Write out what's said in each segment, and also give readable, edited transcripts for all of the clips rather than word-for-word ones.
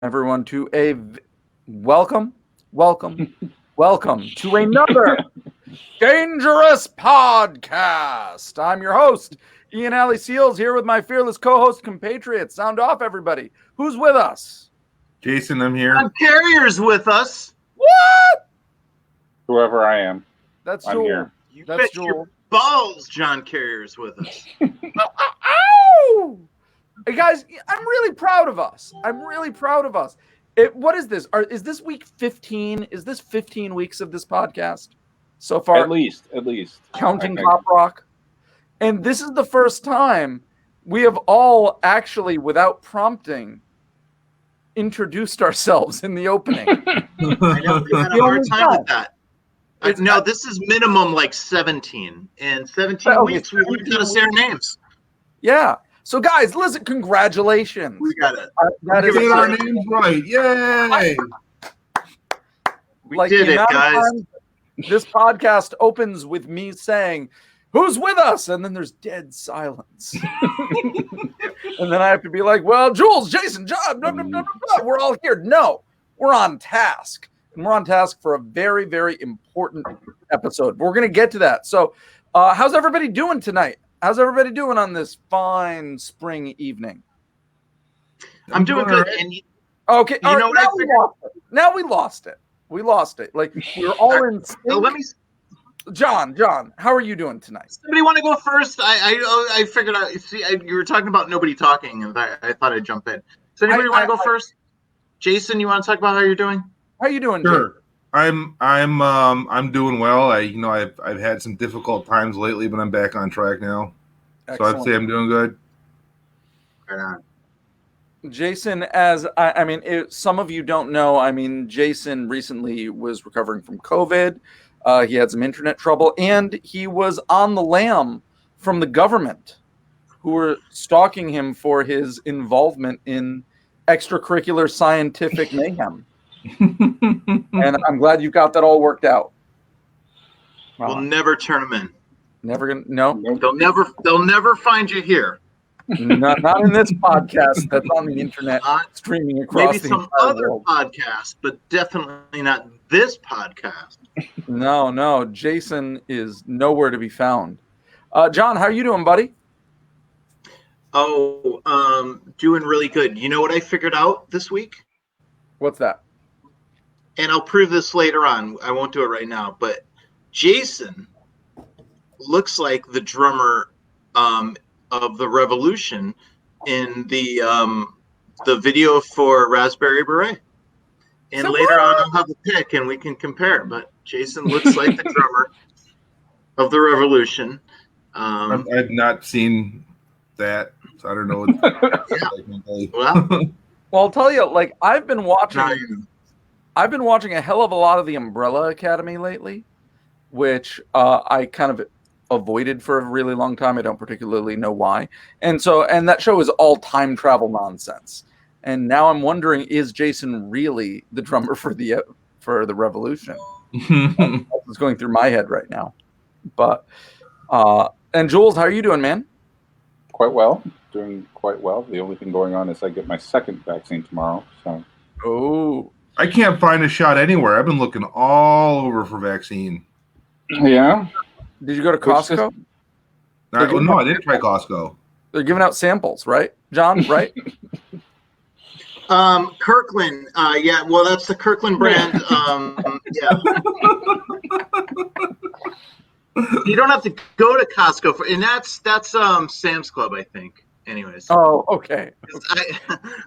everyone to welcome, welcome, welcome to another dangerous podcast. I'm your host, Ian Alley Seals, here with my fearless co-host compatriots. Sound off, everybody. Who's with us? Jason, I'm here. Carrier's with us. What? Whoever I am. That's I'm Joel. here. You That's bet Joel. your balls John Carrier's with us. Ow! Hey guys, I'm really proud of us. What is this? Is this week 15? Is this 15 weeks of this podcast so far? At least. Counting Pop Rock. And this is the first time we have all actually, without prompting, introduced ourselves in the opening. I know we had a hard time with that. No, this is minimum like 17. And 17 weeks, we learned how to say our names. Yeah. So, guys, listen, congratulations. We got it. That We is did our names right. Yay! We did it, guys. This podcast opens with me saying, "Who's with us?" And then there's dead silence. And then I have to be like, "Well, Jules, Jason, John, blah, blah, blah, blah, blah. We're all here." No, we're on task. And we're on task for a very, very important episode. We're going to get to that. So how's everybody doing tonight? How's everybody doing on this fine spring evening? I'm doing good. Right. And Okay. You know what I figured? Now we lost it. We lost it. Like, we're all in sync. let me. John, how are you doing tonight? Somebody want to go first? I figured out. See, you were talking about nobody talking, and I thought I'd jump in. Does anybody want to go first? Jason, you want to talk about how you're doing? How you doing? Sure. Jim? I'm doing well. I've had some difficult times lately, but I'm back on track now. Excellent. So I'd say I'm doing good. Right on. Jason, some of you don't know, Jason recently was recovering from COVID. He had some internet trouble, and he was on the lam from the government, who were stalking him for his involvement in extracurricular scientific mayhem. And I'm glad you got that all worked out. We'll never turn them in. Never gonna. No, They'll never find you here. not in this podcast that's on the internet, streaming across Maybe the some entire other world. podcast, but definitely not this podcast. No, Jason is nowhere to be found. John, how are you doing, buddy? Doing really good. You know what I figured out this week? What's that? And I'll prove this later on. I won't do it right now, but Jason looks like the drummer of the Revolution in the video for Raspberry Beret. And So later what? on, I'll have a pick and we can compare. But Jason looks like the drummer of the Revolution. I've not seen that, so I don't know. What Well, I'll tell you, like, I've been watching a hell of a lot of the Umbrella Academy lately, which I kind of avoided for a really long time. I don't particularly know why. And that show is all time travel nonsense. And now I'm wondering, is Jason really the drummer for the Revolution? That's what's going through my head right now. But and Jules, how are you doing, man? Quite well. Doing quite well. The only thing going on is I get my second vaccine tomorrow. So. Oh. I can't find a shot anywhere. I've been looking all over for vaccine. Yeah. Did you go to Costco? No, I didn't try Costco. They're giving out samples, right? John, right? Kirkland. Yeah, well, that's the Kirkland brand. Yeah. You don't have to go to Costco and that's Sam's Club, I think. Anyways. Oh, okay.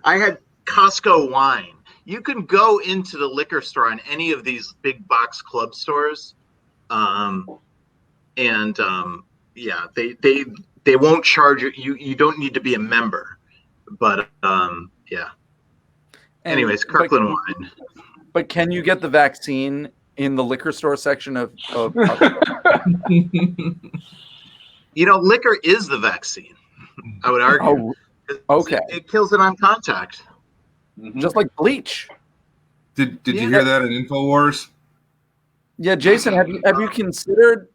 I had Costco wine. You can go into the liquor store in any of these big box club stores, yeah, they won't charge you. You don't need to be a member, but yeah. Anyways, Kirkland wine. But can you get the vaccine in the liquor store section of liquor is the vaccine, I would argue. Oh, okay. It kills it on contact. Just like bleach. Did you hear that in InfoWars? Yeah, Jason, have you considered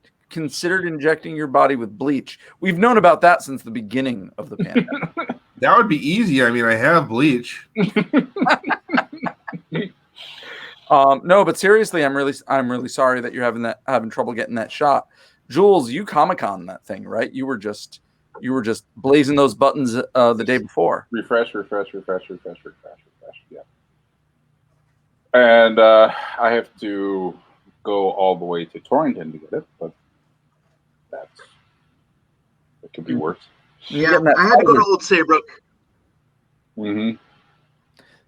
injecting your body with bleach? We've known about that since the beginning of the pandemic. That would be easy. I mean, I have bleach. No, but seriously, I'm really sorry that you're having trouble getting that shot. Jules, you Comic-Con that thing, right? You were just blazing those buttons the day before. Refresh. Yeah. And I have to go all the way to Torrington to get it, but it could be worse. Yeah, I had to go to Old Saybrook. Mm-hmm.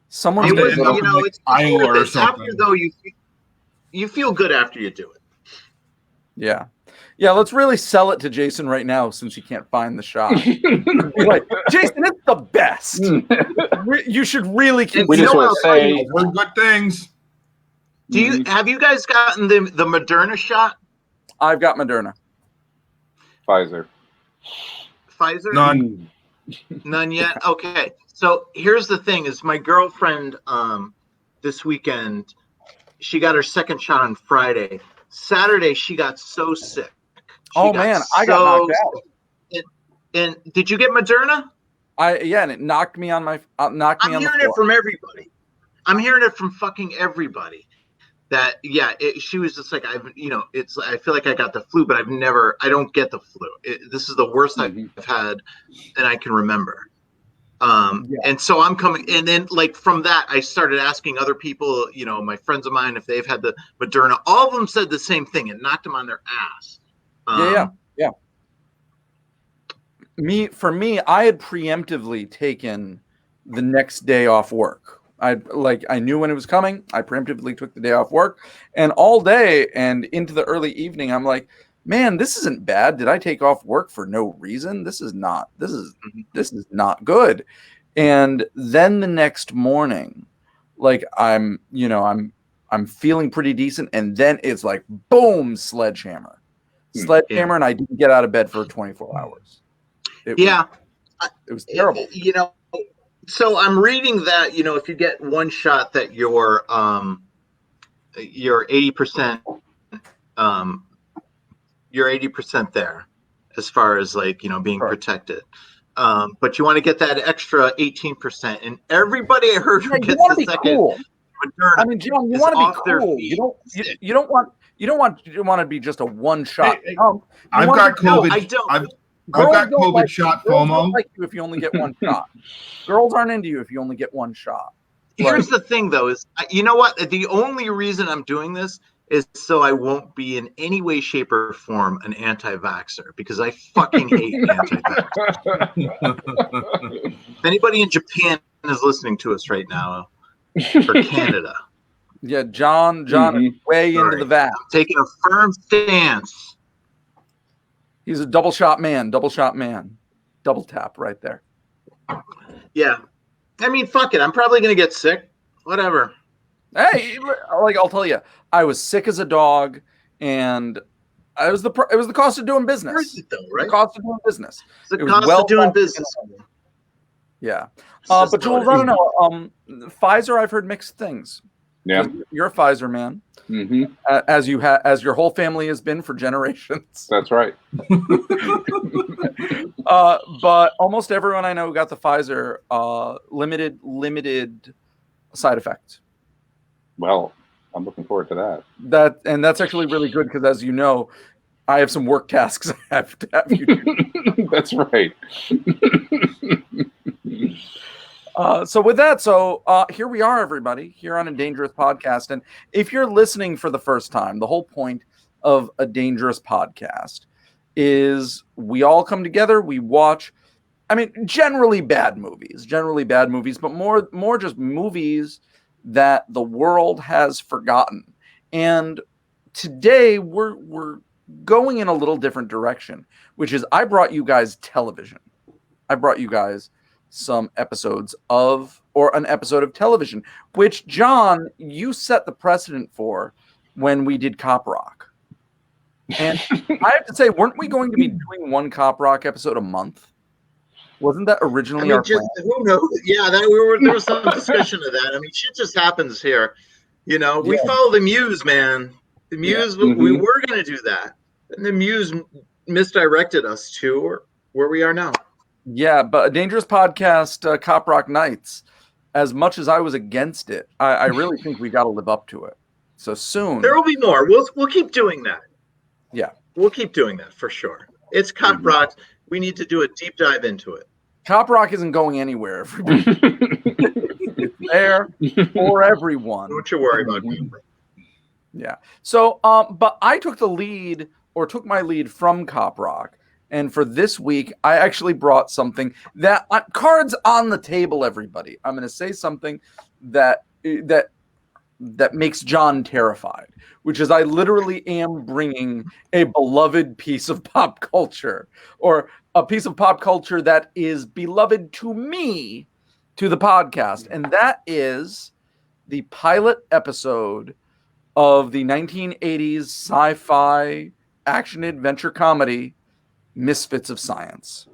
Someone's it's Iowa or worth it. something. After though, you feel good after you do it. Yeah. Let's really sell it to Jason right now since he can't find the shot. Be like, Jason, it's the best. You should really keep. We just want to say good things. Have you guys gotten the Moderna shot? I've got Moderna. Pfizer. None yet. Okay. So here's the thing: is my girlfriend this weekend, she got her second shot on Friday. Saturday she got so sick. I got knocked out. And did you get Moderna? And it knocked me on my I'm hearing it from everybody. I'm hearing it from fucking everybody. That she was just like, I feel like I got the flu, but I don't get the flu. This is the worst I've had and I can remember. And so I'm coming, and then like from that, I started asking other people, my friends of mine, if they've had the Moderna. All of them said the same thing. It knocked them on their ass. Yeah. For me, I had preemptively taken the next day off work. I knew when it was coming. I preemptively took the day off work, and all day and into the early evening, I'm like, man, this isn't bad. Did I take off work for no reason? This is not good. And then the next morning, like I'm feeling pretty decent, and then it's like boom, sledgehammer, and I didn't get out of bed for 24 hours. It was terrible. So I'm reading that, if you get one shot that you're 80%, you're 80% there as far as being protected. But you want to get that extra 18%. And everybody I heard who gets the second Moderna, I mean, John, you want to be cool. You don't want to be just a one shot. I've got COVID. I don't. I've got COVID shot FOMO. Don't like you if you only get one shot. Girls aren't into you if you only get one shot. Here's the thing, though, is you know what? The only reason I'm doing this is so I won't be in any way, shape, or form an anti-vaxxer, because I fucking hate anti-vaxxers. If anybody in Japan is listening to us right now, or Canada. Yeah, John is way into the vax. I'm taking a firm stance. He's a double shot man. Double tap right there. Yeah. I mean, fuck it. I'm probably going to get sick. Whatever. Hey, I'll tell you, I was sick as a dog, and it was the cost of doing business. Where is it though, right? The cost of doing business. The cost of doing business. Yeah. But Jules, I don't know. Pfizer, I've heard mixed things. Yeah. You're a Pfizer man. Mm-hmm. As your whole family has been for generations. That's right. But almost everyone I know who got the Pfizer, limited side effects. Well, I'm looking forward to that. That's actually really good because, as you know, I have some work tasks I have to have you do. That's right. So with that, here we are, everybody, here on A Dangerous Podcast. And if you're listening for the first time, the whole point of A Dangerous Podcast is we all come together, we watch, generally bad movies, but more just movies that the world has forgotten. And today we're going in a little different direction, which is I brought you guys television. I brought you guys some episodes or an episode of television, which, John, you set the precedent for when we did Cop Rock. And I have to say, weren't we going to be doing one Cop Rock episode a month? Wasn't that originally our plan? Who knows? Yeah, there was some discussion of that. Shit just happens here. We follow the Muse, man. The Muse, we were going to do that. And the Muse misdirected us to where we are now. Yeah, but A Dangerous Podcast, Cop Rock Nights, as much as I was against it, I really think we got to live up to it. So soon. There will be more. We'll keep doing that. Yeah. We'll keep doing that for sure. It's Cop Rock. We need to do a deep dive into it. Cop Rock isn't going anywhere. It's there for everyone. Don't you worry about it. Yeah. So, but I took my lead from Cop Rock. And for this week, I actually brought something that cards on the table, everybody. I'm going to say something that makes John terrified, which is I literally am bringing a beloved piece of pop culture, or a piece of pop culture that is beloved to me, to the podcast. And that is the pilot episode of the 1980s sci-fi action adventure comedy Misfits of Science.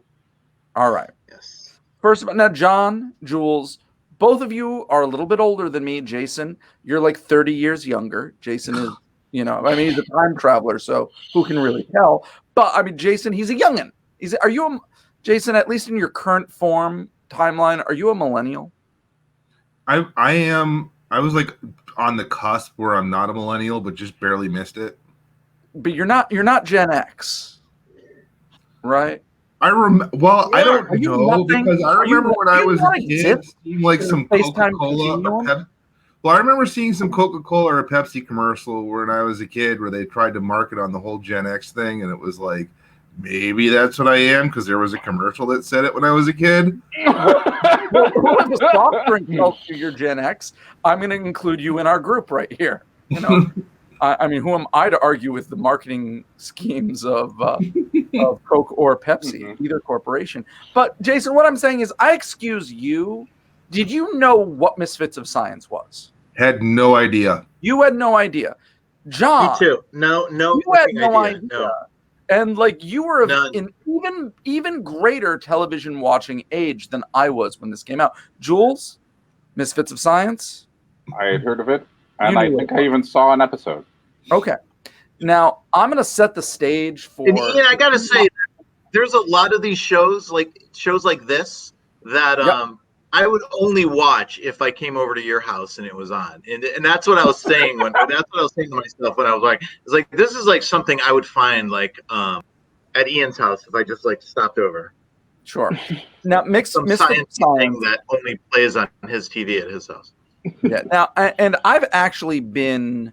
All right. Yes. First of all, now John, Jules, both of you are a little bit older than me. Jason, you're like 30 years younger. Jason is, he's a time traveler, so who can really tell? But I mean, Jason, he's a youngin'. Jason, at least in your current form timeline, are you a millennial? I am. I was like on the cusp where I'm not a millennial, but just barely missed it. But you're not Gen X, right? I don't know, because I remember when I was a kid seeing like some Coca-Cola or Pepsi. Well, I remember seeing some Coca-Cola or Pepsi commercial when I was a kid where they tried to market on the whole Gen X thing, and it was like, maybe that's what I am, because there was a commercial that said it when I was a kid. The soft drink culture, you're Gen X. I'm going to include you in our group right here. I mean, who am I to argue with the marketing schemes of Coke or Pepsi, either corporation? But Jason, what I'm saying is, I excuse you. Did you know what Misfits of Science was? Had no idea. You had no idea. John, me too. No, you had no idea. No. And like you were in even greater television watching age than I was when this came out. Jules, Misfits of Science. I had heard of it, and I think I even saw an episode. Okay. Now, I'm going to set the stage for... And Ian, I got to say, there's a lot of these shows like this, that I would only watch if I came over to your house and it was on. And that's what I was saying that's what I was saying to myself when I was like, it's like, this is like something I would find like at Ian's house if I just like stopped over. Sure. Now, some science thing that only plays on his TV at his house. Yeah. Now, and I've actually been...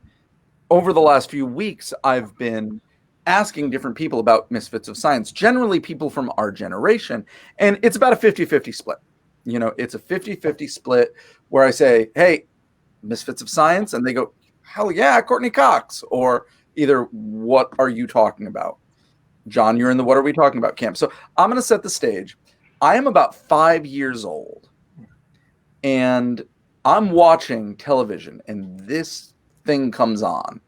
Over the last few weeks, I've been asking different people about Misfits of Science, generally people from our generation, and it's about a 50-50 split. It's a 50-50 split where I say, hey, Misfits of Science, and they go, hell yeah, Courtney Cox, or either, what are you talking about? John, you're in the what are we talking about camp. So I'm going to set the stage. I am about 5 years old, and I'm watching television, and this thing comes on,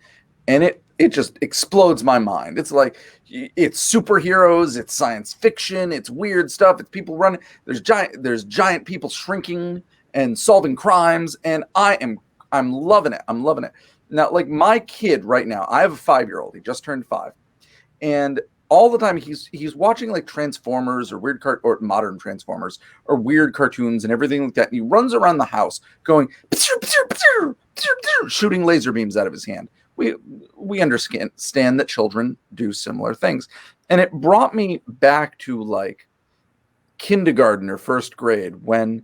and it just explodes my mind. It's like, it's superheroes, it's science fiction, it's weird stuff, it's people running, there's giant people shrinking and solving crimes, and I'm loving it. Now, like my kid right now, I have a 5-year-old, he just turned 5, and all the time he's watching like Transformers or or modern Transformers or weird cartoons and everything like that. And he runs around the house going shooting laser beams out of his hand. We understand that children do similar things, and it brought me back to like kindergarten or first grade when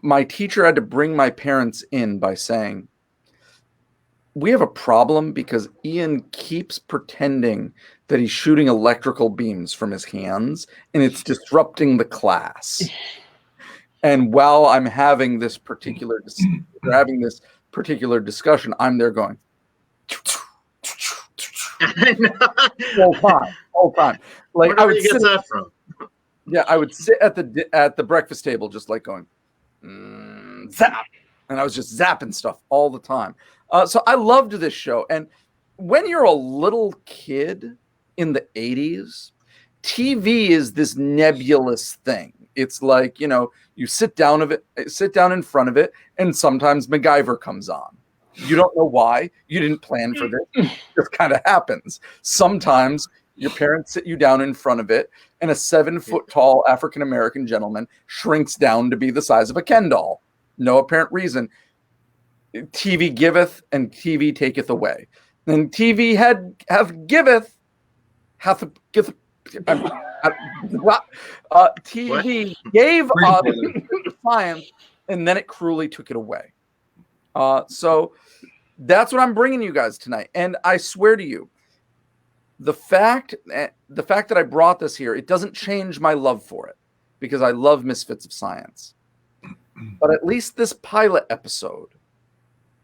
my teacher had to bring my parents in by saying, we have a problem because Ian keeps pretending that he's shooting electrical beams from his hands and it's disrupting the class. And while I'm having this particular discussion, I'm there going whole time. Like, I would get that from? Yeah, I would sit at the breakfast table just like going zap, and I was just zapping stuff all the time. So I loved this show. And when you're a little kid in the 80s, TV is this nebulous thing. It's like, you sit down in front of it, and sometimes MacGyver comes on. You don't know why. You didn't plan for this. It just kind of happens. Sometimes Your parents sit you down in front of it, and a 7-foot-tall African-American gentleman shrinks down to be the size of a Ken doll. No apparent reason. TV giveth, and TV taketh away. And TV giveth, hath giveth. TV gave us science, and then it cruelly took it away. So that's what I'm bringing you guys tonight. And I swear to you, the fact that I brought this here, it doesn't change my love for it, because I love Misfits of Science. But at least this pilot episode,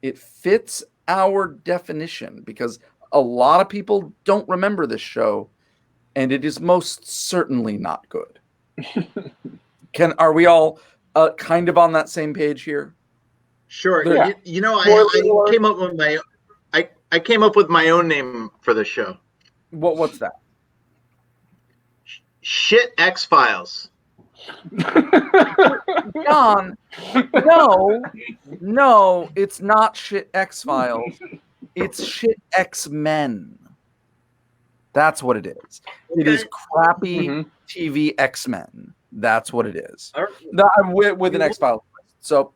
it fits our definition, because a lot of people don't remember this show, and it is most certainly not good. Are we all kind of on that same page here? Sure. Yeah. I came up with I came up with my own name for the show. What's that? Shit X-Files. John, no, it's not Shit X-Files. It's Shit X-Men. That's what it is. Okay. It is crappy TV X-Men. That's what it is. Right. No, I'm with an X-Files. So,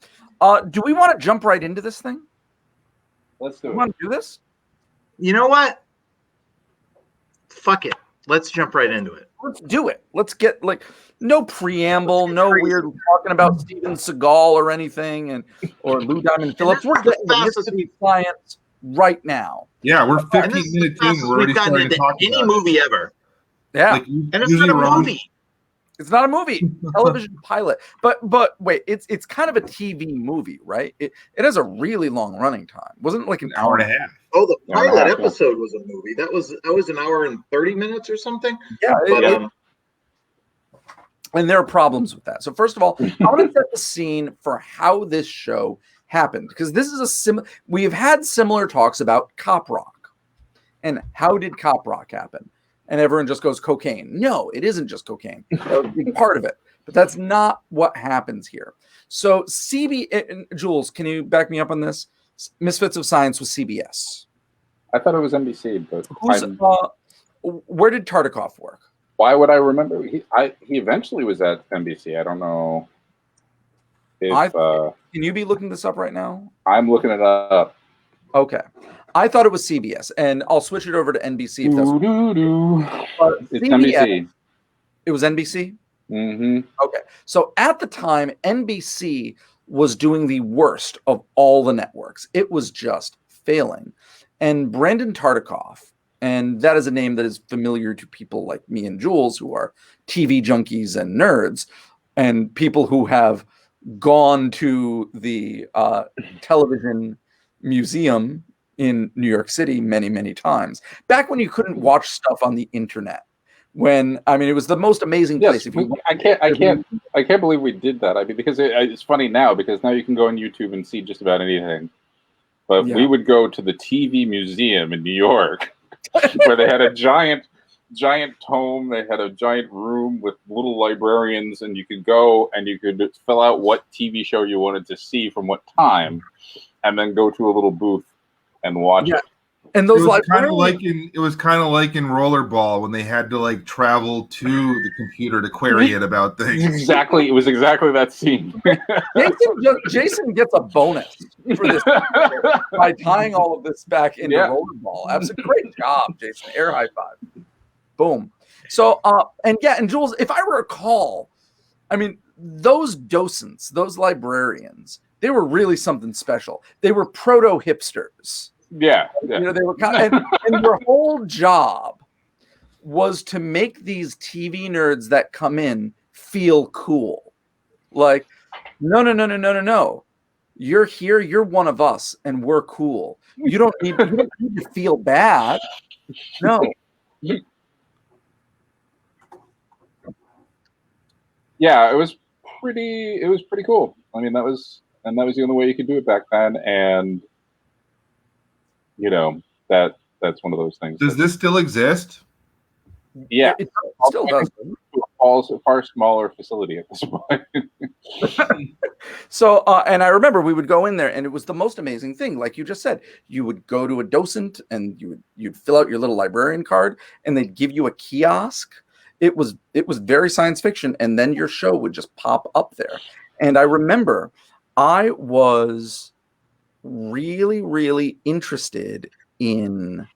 do we want to jump right into this thing? Let's do it. You want to do this? You know what? Fuck it. Let's jump right into it. Let's do it. Let's get no preamble, no weird talking about Steven Seagal or anything, or Lou Diamond Phillips. We're getting the science right now. Yeah, we're 15 minutes in. We're already starting to talk about any movie ever. Yeah, and it's not a movie. It's not a movie. Television pilot. But wait, it's kind of a TV movie, right? It has a really long running time. Wasn't it like an hour and a half? Oh, the pilot episode was a movie. That was an hour and 30 minutes or something. Yeah. And there are problems with that. So first of all, I want to set the scene for how this show happened, because this is we've had similar talks about Cop Rock. And how did Cop Rock happen? And everyone just goes cocaine. No, it isn't just cocaine. That would be part of it. But that's not what happens here. So Jules, can you back me up on this? Misfits of Science was CBS. I thought it was NBC, but where did Tartikoff work? Why would I remember? He eventually was at NBC. I don't know if... can you be looking this up right now? I'm looking it up. Okay. I thought it was CBS, and I'll switch it over to NBC. If that's it's NBC. It was NBC? Mm-hmm. Okay. So at the time, NBC was doing the worst of all the networks. It was just failing. And Brandon Tartikoff, and that is a name that is familiar to people like me and Jules, who are TV junkies and nerds, and people who have gone to the television museum in New York City many, many times. Back when you couldn't watch stuff on the internet. It was the most amazing place. I can't believe we did that. I mean, because it's funny now, because now you can go on YouTube and see just about anything. But we would go to the TV museum in New York, where they had a giant tome. They had a giant room with little librarians, and you could go and you could fill out what TV show you wanted to see from what time, and then go to a little booth and watch it. And those it was kind of like in Rollerball, when they had to travel to the computer to query it about things. Exactly, it was exactly that scene. Jason gets a bonus for this by tying all of this back into Rollerball. That's a great job, Jason. Air high five. Boom. So and Jules, if I recall, those docents, those librarians, they were really something special. They were proto hipsters. Yeah. They were and their whole job was to make these TV nerds that come in feel cool. No. You're here, you're one of us, and we're cool. You don't need to feel bad. No. Yeah, it was pretty cool. That was the only way you could do it back then, and that's one of those things. Does this still exist? Yeah, it still does. far smaller facility at this point. So, and I remember we would go in there, and it was the most amazing thing. Like you just said, you would go to a docent, and you'd fill out your little librarian card, and they'd give you a kiosk. It was very science fiction, and then your show would just pop up there. And I remember I was really, really interested in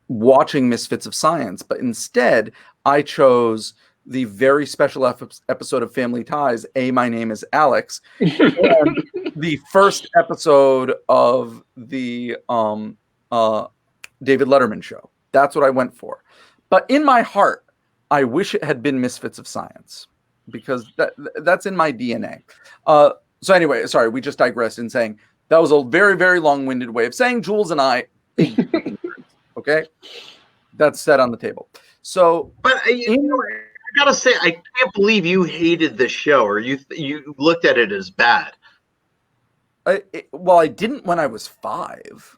watching Misfits of Science, but instead I chose the very special episode of Family Ties, My Name is Alex, and the first episode of the David Letterman show. That's what I went for. But in my heart, I wish it had been Misfits of Science, because that's in my DNA. So anyway, sorry, we just digressed in saying that was a very, very long-winded way of saying Jules and I, okay? That's set on the table. So, but I gotta say, I can't believe you hated the show, or you looked at it as bad. Well, I didn't when I was 5.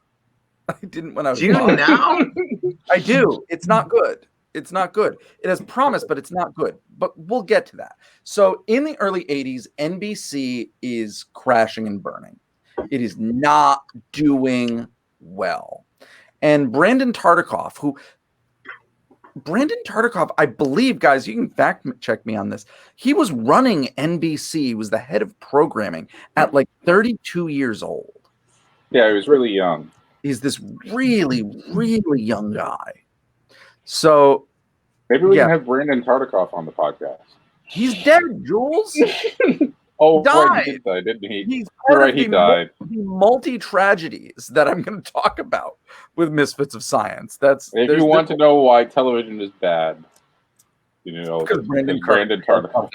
I didn't when I was. Do you now? I do. It's not good. It's not good. It has promise, but it's not good. But we'll get to that. So in the early 80s, NBC is crashing and burning. It is not doing well. And Brandon Tartikoff, I believe, guys, you can fact check me on this. He was running NBC, was the head of programming at like 32 years old. Yeah, he was really young. He's this really, really young guy. So maybe we can have Brandon Tartikoff on the podcast. He's dead, Jules. Oh, died. Right, he did die, didn't he? He's right, he died. Multi-tragedies that I'm going to talk about with Misfits of Science. If you want to know why television is bad, you know, because Brandon Tartikoff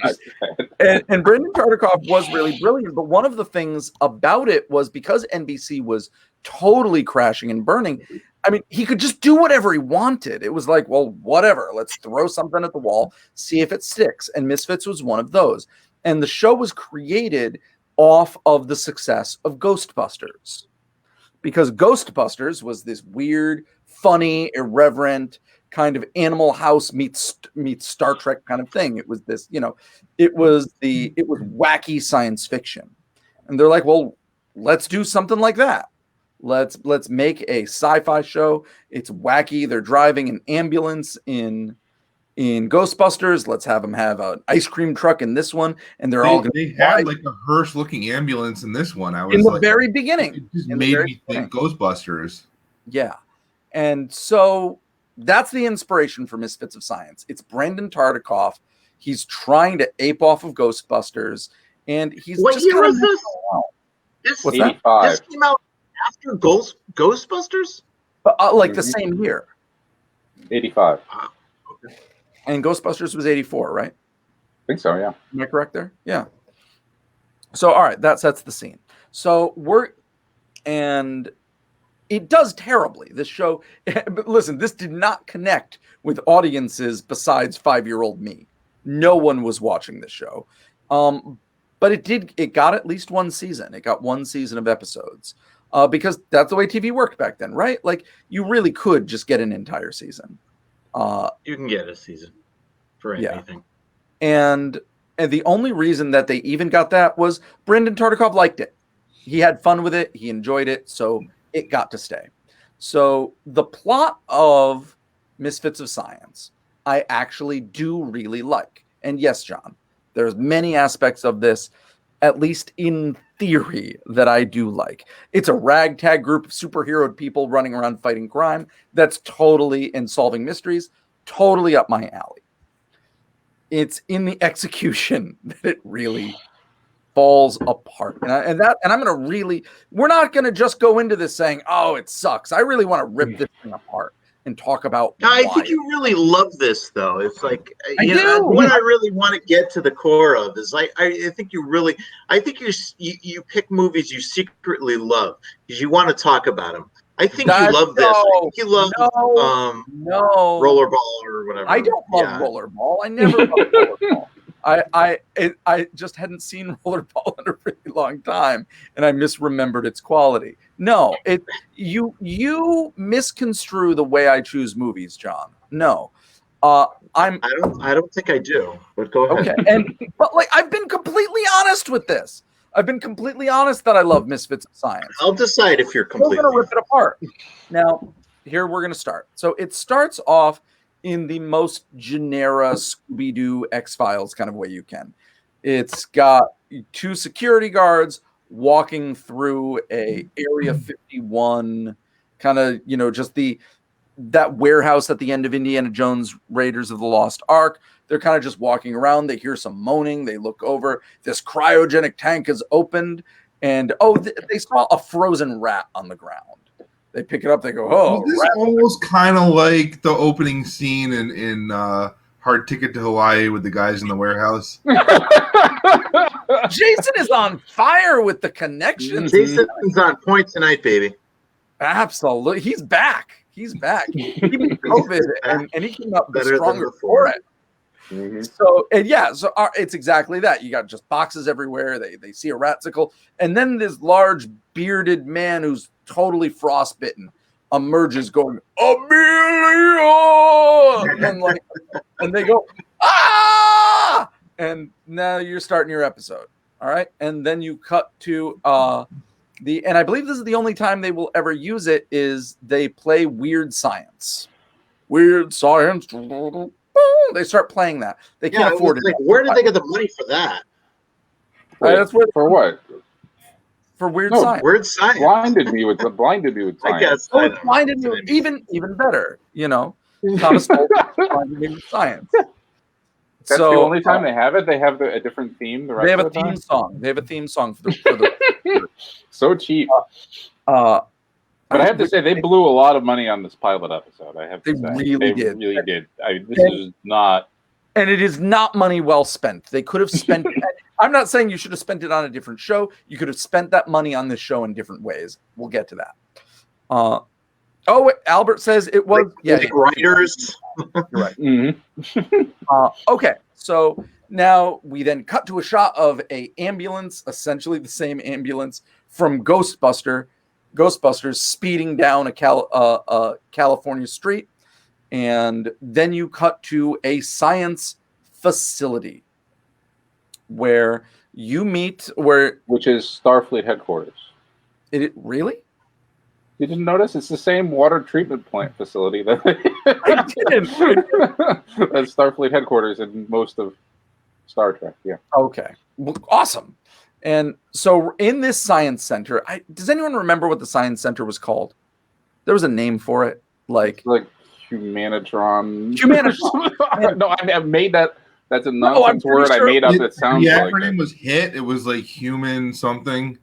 and Brandon Tartikoff was really brilliant. But one of the things about it was because NBC was totally crashing and burning. I mean, he could just do whatever he wanted. It was like, well, whatever. Let's throw something at the wall, see if it sticks. And Misfits was one of those. And the show was created off of the success of Ghostbusters, because Ghostbusters was this weird, funny, irreverent kind of Animal House meets Star Trek kind of thing. It was this, it was wacky science fiction. And they're like, well, let's do something like that. Let's make a sci-fi show. It's wacky. They're driving an ambulance in Ghostbusters. Let's have them have an ice cream truck in this one, and they had like a hearse-looking ambulance in this one. I was in the very beginning. It just made me think Ghostbusters. Yeah, and so that's the inspiration for Misfits of Science. It's Brandon Tartikoff. He's trying to ape off of Ghostbusters, and he's what just year was this? What's 85. that? This came out after Ghostbusters? Like the same year. 85. And Ghostbusters was 84, right? I think so, yeah. Am I correct there? Yeah. So, all right, that sets the scene. So and it does terribly. This show, but listen, this did not connect with audiences besides 5-year-old me. No one was watching this show. But it got at least one season. It got one season of episodes. Because that's the way TV worked back then, right? Like, you really could just get an entire season. You can get a season for anything. And the only reason that they even got that was Brandon Tartikoff liked it. He had fun with it. He enjoyed it. So it got to stay. So the plot of Misfits of Science, I actually do really like. And yes, John, there's many aspects of this, at least in theory, that I do like. It's a ragtag group of superhero people running around fighting crime. That's totally, and solving mysteries, totally up my alley. It's in the execution that it really falls apart. And I'm going to really, we're not going to just go into this saying, oh, it sucks. I really want to rip this thing apart and talk about I think you really love this, though. It's like, what I really want to get to the core of is I think you pick movies you secretly love because you want to talk about them. I think you love this. I think you love Rollerball or whatever. I don't love Rollerball. I never loved Rollerball. I just hadn't seen Rollerball in a really long time, and I misremembered its quality. No, you misconstrue the way I choose movies, John. No, I don't think I do. But go ahead. Okay, but like I've been completely honest with this. I've been completely honest that I love Misfits of Science. I'll decide if you're completely. We're going to rip it apart. Now, here we're going to start. So it starts off in the most generic Scooby-Doo X-Files kind of way you can. It's got 2 security guards walking through a Area 51 kind of, just that warehouse at the end of Indiana Jones Raiders of the Lost Ark. They're kind of just walking around. They hear some moaning. They look over. This cryogenic tank is opened. And, they saw a frozen rat on the ground. They pick it up. They go, oh. This is almost kind of like the opening scene in Hard Ticket to Hawaii with the guys in the warehouse. Jason is on fire with the connections. Jason's on point tonight, baby. Absolutely. He's back. He beat COVID, and he came up stronger for it. Mm-hmm. So it's exactly that. You got just boxes everywhere. They see a raticle, and then this large bearded man who's totally frostbitten emerges, going Amelia, and they go ah, and now you're starting your episode. All right, and then you cut to and I believe this is the only time they will ever use it, is they play Weird Science. Weird Science. They start playing that. They can't afford it. Like, where did they get the money for that? That's for what? For Weird Science. Weird Science. Blinded me with science. I guess. It blinded me even better. Thomas blinded me with science. That's the only time they have it. They have a different theme. They have a theme song. They have a theme song for the so cheap. But I have to say, they blew a lot of money on this pilot episode. I have to say. They really did. This is not... And it is not money well spent. They could have spent... I'm not saying you should have spent it on a different show. You could have spent that money on this show in different ways. We'll get to that. Albert says it was... writers. You're right. Mm-hmm. Okay, so now we then cut to a shot of a ambulance, essentially the same ambulance from Ghostbusters speeding down a California street, and then you cut to a science facility where you meet which is Starfleet headquarters. Really? You didn't notice? It's the same water treatment plant facility that I didn't. That's Starfleet headquarters in most of Star Trek. Yeah. Okay. Well, awesome. And so in this science center, does anyone remember what the science center was called? There was a name for it, like Humanitron. Humanitron. No, I made that. That's a nonsense word. Sure. I made up. It sounds the like acronym was HIT. It was like human something.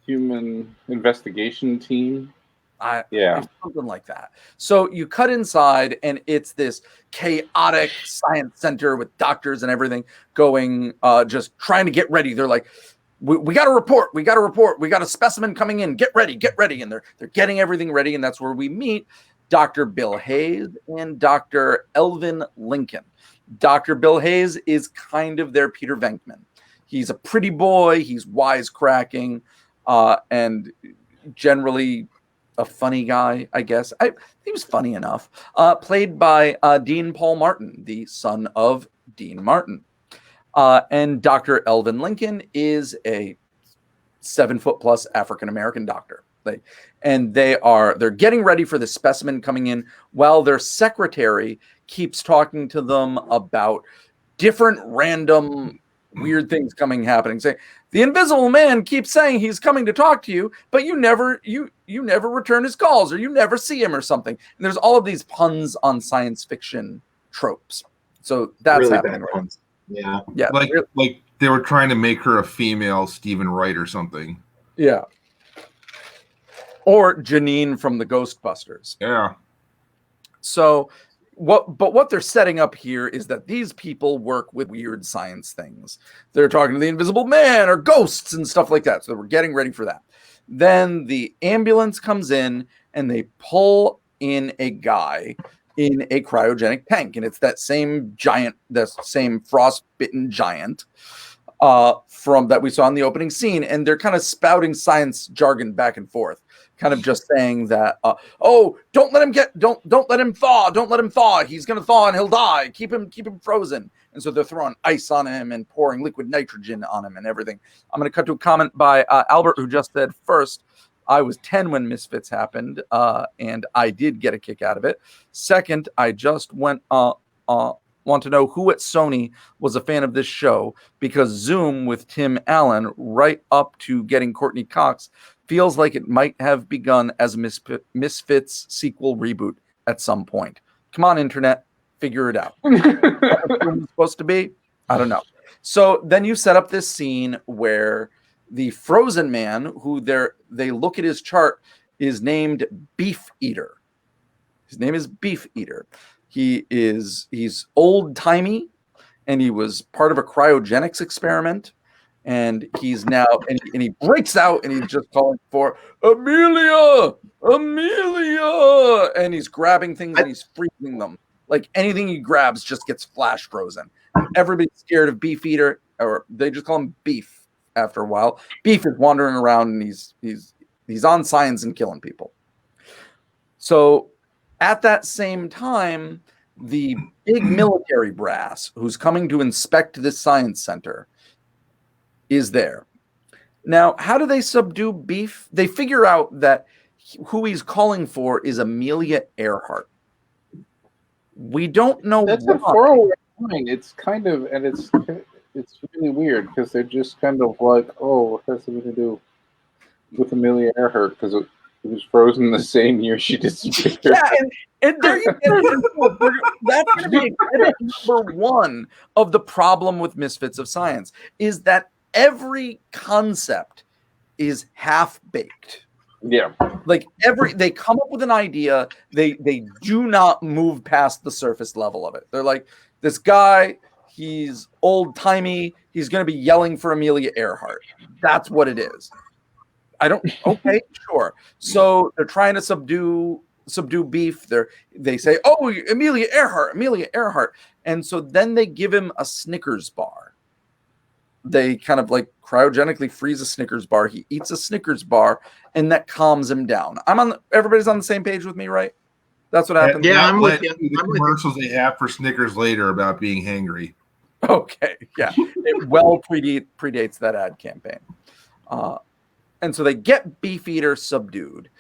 Human investigation team. Something like that. So you cut inside, and it's this chaotic science center with doctors and everything going, just trying to get ready. They're like, we got a report. We got a specimen coming in. Get ready. And they're getting everything ready. And that's where we meet Dr. Bill Hayes and Dr. Elvin Lincoln. Dr. Bill Hayes is kind of their Peter Venkman. He's a pretty boy. He's wisecracking, and generally a funny guy, I guess. He was funny enough. Played by Dean Paul Martin, the son of Dean Martin. And Dr. Elvin Lincoln is a 7-foot+ African-American doctor. They're getting ready for the specimen coming in while their secretary keeps talking to them about different random weird things happening. Saying, the Invisible Man keeps saying he's coming to talk to you, but you never return his calls, or you never see him, or something. And there's all of these puns on science fiction tropes. So that's really happening right now. Yeah. Like they were trying to make her a female Stephen Wright or something. Yeah. Or Janine from the Ghostbusters. Yeah. So what they're setting up here is that these people work with weird science things. They're talking to the Invisible Man or ghosts and stuff like that. So we're getting ready for that. Then the ambulance comes in and they pull in a guy in a cryogenic tank. And it's that same giant, that same frostbitten giant. from that we saw in the opening scene, and they're kind of spouting science jargon back and forth, kind of just saying that, oh, don't let him thaw. He's gonna thaw and he'll die. Keep him frozen. And so they're throwing ice on him and pouring liquid nitrogen on him and everything. I'm gonna cut to a comment by Albert, who just said, first, I was 10 when Misfits happened, and I did get a kick out of it. Second, I just want to know who at Sony was a fan of this show, because Zoom with Tim Allen right up to getting Courtney Cox feels like it might have begun as a Misfits sequel reboot at some point. Come on, internet, figure it out. What it's supposed to be? I don't know. So then you set up this scene where the frozen man, who they look at his chart, is named Beef Eater. His name is Beef Eater. He's old-timey, and he was part of a cryogenics experiment, and he's now and he breaks out, and he's just calling for Amelia, and he's grabbing things and he's freezing them. Like anything he grabs just gets flash frozen. And everybody's scared of Beef Eater, or they just call him Beef. After a while, Beef is wandering around, and he's on signs and killing people. So at that same time, the big military brass who's coming to inspect this science center is there. Now, how do they subdue Beef? They figure out that who he's calling for is Amelia Earhart. We don't know. That's a throwaway line. It's kind of, and it's really weird because they're just kind of like, oh, what has something to do with Amelia Earhart, because it was frozen the same year she disappeared. Yeah, and there you go. That's going to be number one of the problem with Misfits of Science, is that every concept is half-baked. Yeah. Like they come up with an idea, they do not move past the surface level of it. They're like, this guy, he's old-timey. He's going to be yelling for Amelia Earhart. That's what it is. Okay, sure. So they're trying to subdue Beef. They say, oh, Amelia Earhart. And so then they give him a Snickers bar. They kind of like cryogenically freeze a Snickers bar. He eats a Snickers bar, and that calms him down. Everybody's on the same page with me, right? That's what happened. Yeah, I'm with you. The commercials they have for Snickers later about being hangry. Okay, yeah. It well predates that ad campaign. And so they get Beef Eater subdued,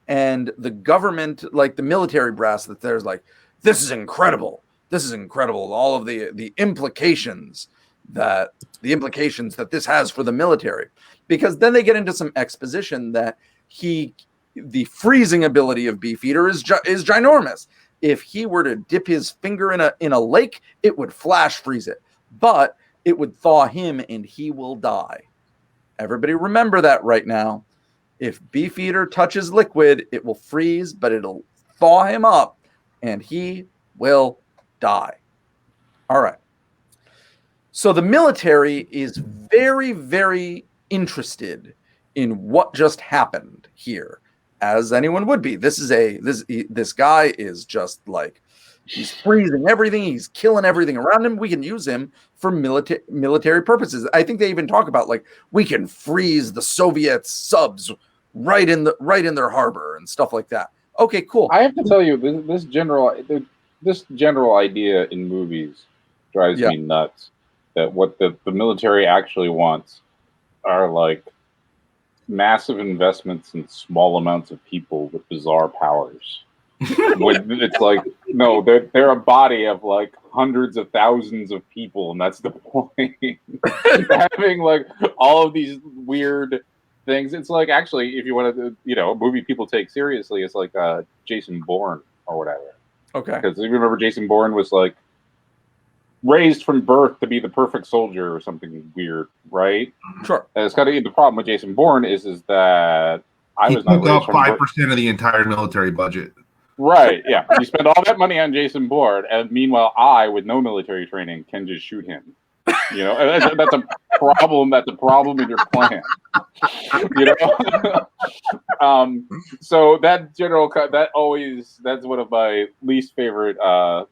and the government, like the military brass that there's like, this is incredible. All of the implications that this has for the military, because then they get into some exposition that the freezing ability of Beef Eater is ginormous. If he were to dip his finger in a lake, it would flash freeze it, but it would thaw him and he will die. Everybody remember that right now. If Beef Eater touches liquid, it will freeze, but it'll thaw him up and he will die. All right. So the military is very, very interested in what just happened here, as anyone would be. This guy is just like, he's freezing everything. He's killing everything around him. We can use him for military purposes. I think they even talk about, like, we can freeze the Soviet subs right in their harbor and stuff like that. Okay, cool. I have to tell you, this general idea in movies drives me nuts. That what the military actually wants are like massive investments in small amounts of people with bizarre powers. It's like, no, they're a body of like hundreds of thousands of people, and that's the point. Having like all of these weird things. It's like, actually, if you want to, a movie people take seriously, it's like Jason Bourne or whatever. Okay. Because if you remember, Jason Bourne was like raised from birth to be the perfect soldier or something weird, right? Sure. And it's kind of the problem with Jason Bourne is that he took up 5% of the entire military budget. Right, yeah. You spend all that money on Jason Bourne, and meanwhile, I, with no military training, can just shoot him. And that's a problem. That's a problem in your plan. So that's one of my least favorite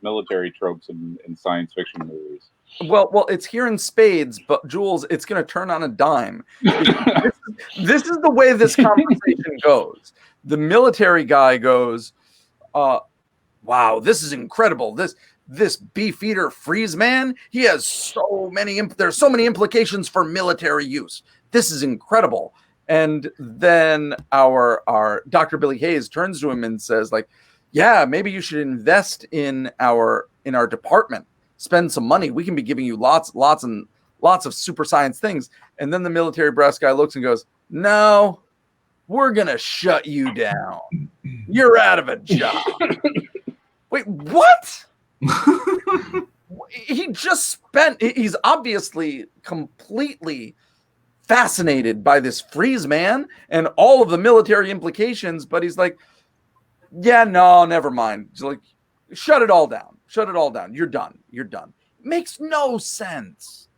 military tropes in science fiction movies. Well, it's here in spades, but Jules, it's going to turn on a dime. This is the way this conversation goes. The military guy goes, wow, this is incredible. This beefeater freeze man, he has there's so many implications for military use. This is incredible. And then our Dr. Billy Hayes turns to him and says, like, yeah, maybe you should invest in our department. Spend some money. We can be giving you lots of super science things. And then the military brass guy looks and goes, no, we're going to shut you down. You're out of a job. Wait, what? He's obviously completely fascinated by this freeze man and all of the military implications, but he's like, yeah, no, never mind. He's like, shut it all down. You're done. It makes no sense.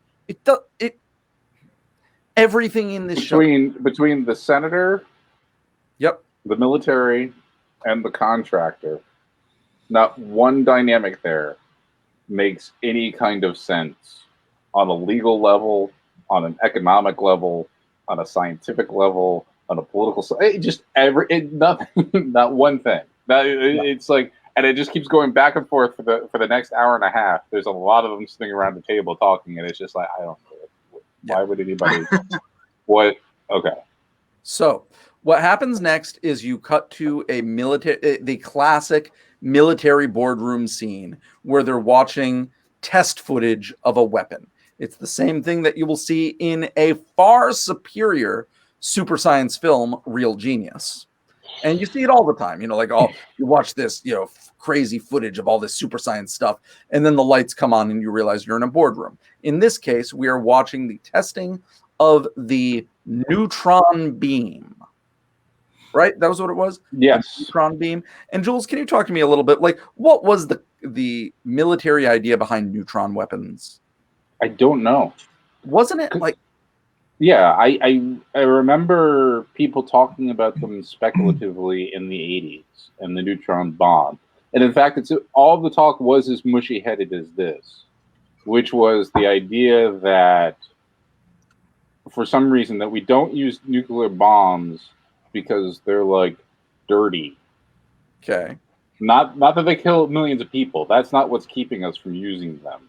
Everything in this between the senator, yep, the military, and the contractor, not one dynamic there makes any kind of sense on a legal level, on an economic level, on a scientific level, on a political nothing, not one thing. It's like, and it just keeps going back and forth for the next hour and a half. There's a lot of them sitting around the table talking, and it's just like, I don't know. Why would anybody? What? Okay. So what happens next is you cut to the classic military boardroom scene where they're watching test footage of a weapon. It's the same thing that you will see in a far superior super science film, Real Genius. And you see it all the time, you watch this, crazy footage of all this super science stuff, and then the lights come on and you realize you're in a boardroom. In this case, we are watching the testing of the neutron beam. Right? That was what it was? Yes. Neutron beam. And Jules, can you talk to me a little bit? Like, what was the military idea behind neutron weapons? I don't know. Wasn't it like... Yeah, I remember people talking about them speculatively in the 80s and the neutron bomb. And in fact, all the talk was as mushy-headed as this, which was the idea that for some reason that we don't use nuclear bombs because they're like dirty. Okay. Not that they kill millions of people. That's not what's keeping us from using them.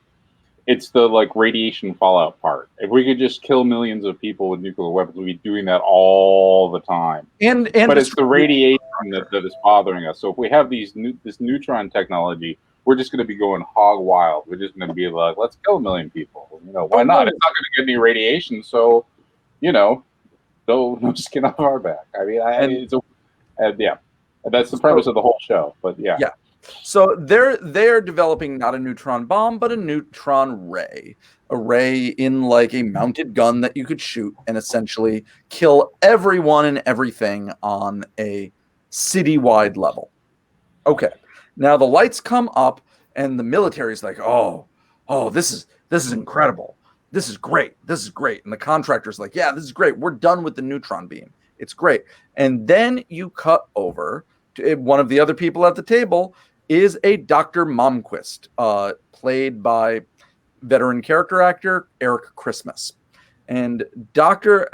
It's the radiation fallout part. If we could just kill millions of people with nuclear weapons, we'd be doing that all the time. But it's the radiation that is bothering us. So if we have this neutron technology, we're just going to be going hog wild. We're just going to be like, let's kill a million people. Why not? It's not going to get any radiation, so no skin off our back. That's the premise of the whole show. But yeah. So they're developing not a neutron bomb, but a neutron ray. A ray in like a mounted gun that you could shoot and essentially kill everyone and everything on a citywide level. Okay. Now the lights come up and the military's like, oh, this is incredible. This is great. And the contractor's like, yeah, this is great. We're done with the neutron beam. It's great. And then you cut over to one of the other people at the table is a Dr. Momquist, played by veteran character actor Eric Christmas. And Dr.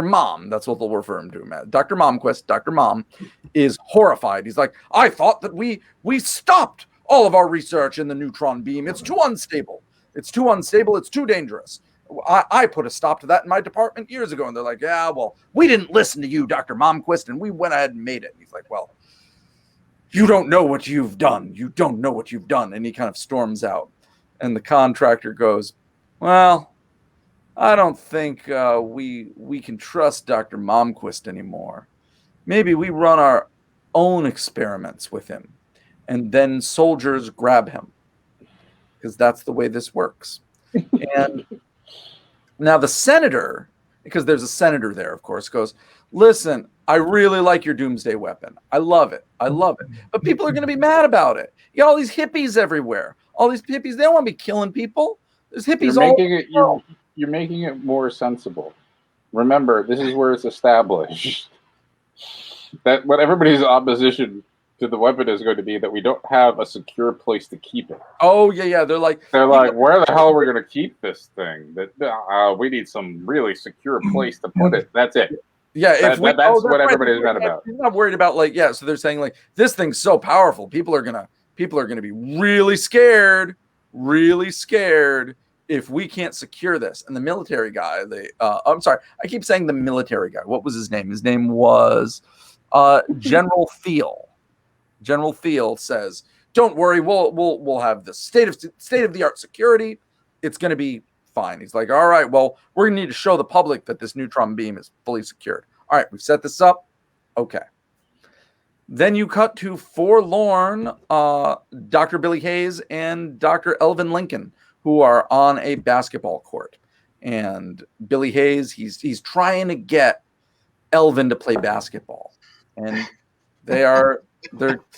Mom, that's what they'll refer him to him as. Dr. Momquist, Dr. Mom, is horrified. He's like, I thought that we stopped all of our research in the neutron beam. It's too unstable. It's too dangerous. I put a stop to that in my department years ago. And they're like, yeah, well, we didn't listen to you, Dr. Momquist, and we went ahead and made it. And he's like, well, you don't know what you've done. You don't know what you've done. And he kind of storms out. And the contractor goes, well, I don't think we can trust Dr. Momquist anymore. Maybe we run our own experiments with him. And then soldiers grab him. Because that's the way this works. And now the senator, because there's a senator there, of course, goes, listen, I really like your doomsday weapon. I love it. But people are going to be mad about it. You got all these hippies everywhere. All these hippies, they don't want to be killing people. There's hippies You're making it more sensible. Remember, this is where it's established that what everybody's opposition to the weapon is going to be that we don't have a secure place to keep it. Oh yeah. They're like, where the hell are we going to keep this thing? That we need some really secure place to put it. That's it. Yeah, that's what everybody's read about. I'm not worried about so they're saying this thing's so powerful, people are gonna be really scared if we can't secure this. And the military guy, I'm sorry, I keep saying the military guy. What was his name? His name was General Thiel. General Thiel says, "Don't worry, we'll have the state of the art security. It's going to be fine." He's like, "All right, well, we're going to need to show the public that this neutron beam is fully secured. All right, we've set this up. Okay." Then you cut to forlorn Dr. Billy Hayes and Dr. Elvin Lincoln, who are on a basketball court. And Billy Hayes, he's trying to get Elvin to play basketball. And they're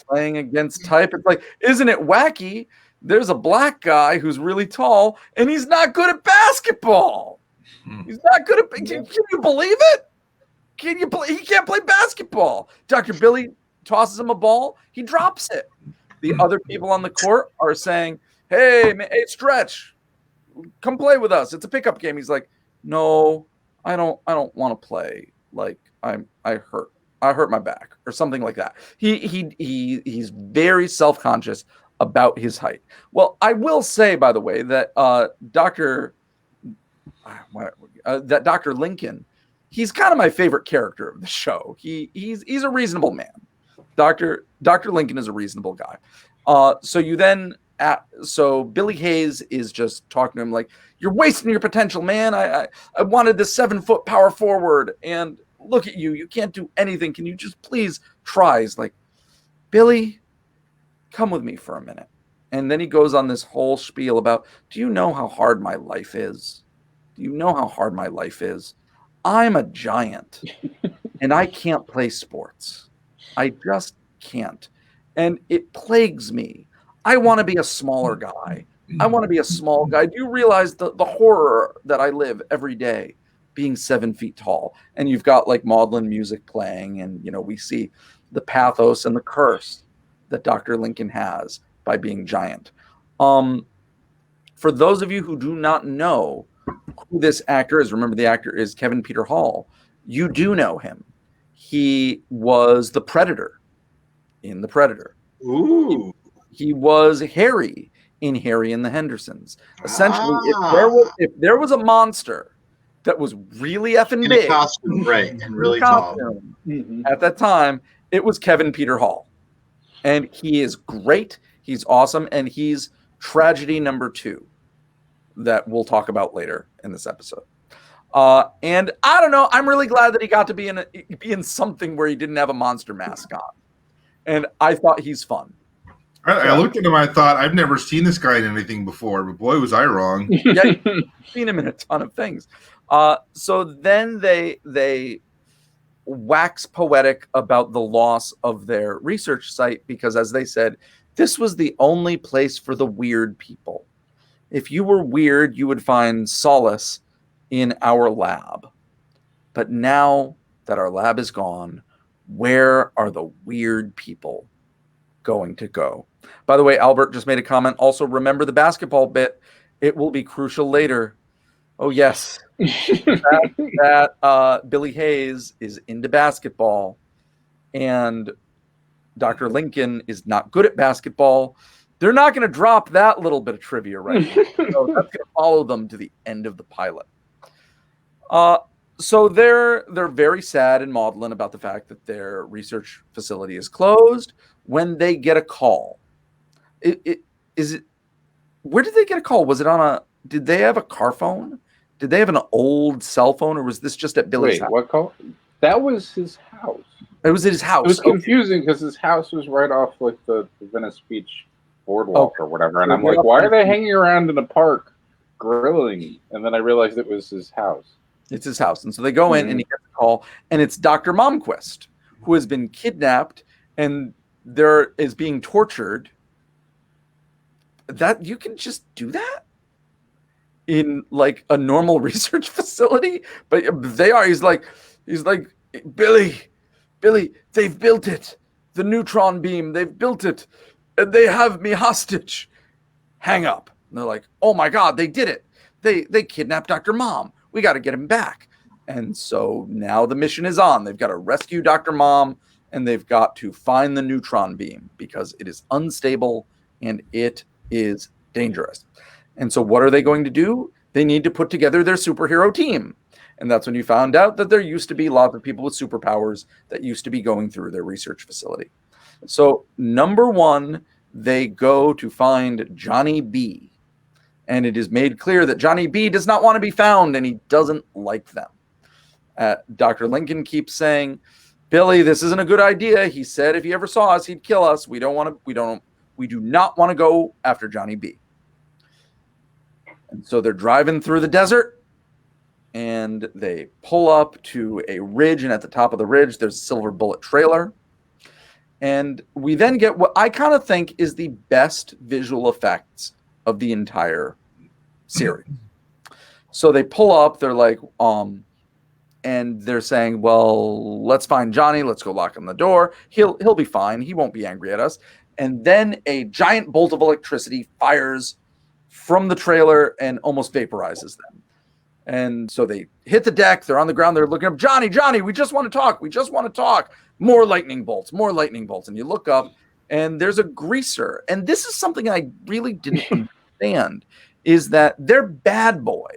playing against type. It's like, isn't it wacky? There's a black guy who's really tall, and he's not good at basketball. He's not good at. Can you believe it? He can't play basketball. Dr. Billy tosses him a ball. He drops it. The other people on the court are saying, "Hey, man, hey, Stretch, come play with us. It's a pickup game." He's like, "No, I don't want to play. Like, I hurt my back," or something like that. He's very self-conscious about his height. Well, I will say, by the way, that Dr. Lincoln, he's kind of my favorite character of the show. He's a reasonable man. Dr. Lincoln is a reasonable guy. So Billy Hayes is just talking to him like, "You're wasting your potential, man. I wanted this 7-foot power forward, and look at you. You can't do anything. Can you just please try?" He's like, "Billy, come with me for a minute." And then he goes on this whole spiel about, "Do you know how hard my life is? Do you know how hard my life is? I'm a giant, and I can't play sports. I just can't. And it plagues me. I want to be a smaller guy. I want to be a small guy. Do you realize the horror that I live every day being 7 feet tall?" And you've got like maudlin music playing, and we see the pathos and the curse that Dr. Lincoln has by being giant. For those of you who do not know who this actor is, remember the actor is Kevin Peter Hall. You do know him. He was the Predator in The Predator. Ooh. He was Harry in Harry and the Hendersons. Essentially, if there was a monster that was really effing in big, a costume, right, and really tall at that time, it was Kevin Peter Hall. And he is great. He's awesome. And he's tragedy number 2 that we'll talk about later in this episode. And I don't know. I'm really glad that he got to be in something where he didn't have a monster mask on. And I thought he's fun. I looked at him. I thought, I've never seen this guy in anything before, but boy, was I wrong. Yeah, you've seen him in a ton of things. So then they wax poetic about the loss of their research site because, as they said, this was the only place for the weird people. If you were weird, you would find solace in our lab. But now that our lab is gone, where are the weird people going to go? By the way, Albert just made a comment. Also, remember the basketball bit. It will be crucial later. Oh, yes. that Billy Hayes is into basketball, and Dr. Lincoln is not good at basketball. They're not going to drop that little bit of trivia right now. So that's going to follow them to the end of the pilot. So they're very sad and maudlin about the fact that their research facility is closed when they get a call. Where did they get a call? Was it did they have a car phone? Did they have an old cell phone, or was this just at Billy's house? What call? That was his house. It was at his house. It was confusing because his house was right off like the Venice Beach boardwalk or whatever. And I'm like, why are they hanging around in a park grilling? And then I realized it was his house. It's his house. And so they go in and he gets a call, and it's Dr. Momquist, who has been kidnapped and there is being tortured. That you can just do that in like a normal research facility, but they are. He's like, Billy, they've built it. the neutron beam. They've built it. And they have me hostage. Hang up. And they're like, oh my God, they did it. They kidnapped Dr. Mom. We got to get him back. And so now the mission is on. They've got to rescue Dr. Mom, and they've got to find the neutron beam because it is unstable and it is dangerous. And so what are they going to do? They need to put together their superhero team. And that's when you found out that there used to be lots of people with superpowers that used to be going through their research facility. So number one, they go to find Johnny B. And it is made clear that Johnny B does not want to be found and he doesn't like them. Dr. Lincoln keeps saying, Billy, this isn't a good idea. He said if he ever saw us, he'd kill us. We do not want to go after Johnny B. And so they're driving through the desert and they pull up to a ridge, and at the top of the ridge, there's a Silver Bullet trailer. And we then get what I kind of think is the best visual effects of the entire series. So they pull up, they're like, and they're saying, well, let's find Johnny. Let's go lock on the door. He'll be fine. He won't be angry at us. And then a giant bolt of electricity fires from the trailer and almost vaporizes them. And so they hit the deck. They're on the ground. They're looking up, Johnny, we just want to talk. We just want to talk. More lightning bolts. And you look up and there's a greaser. And this is something I really didn't understand, is that their bad boy,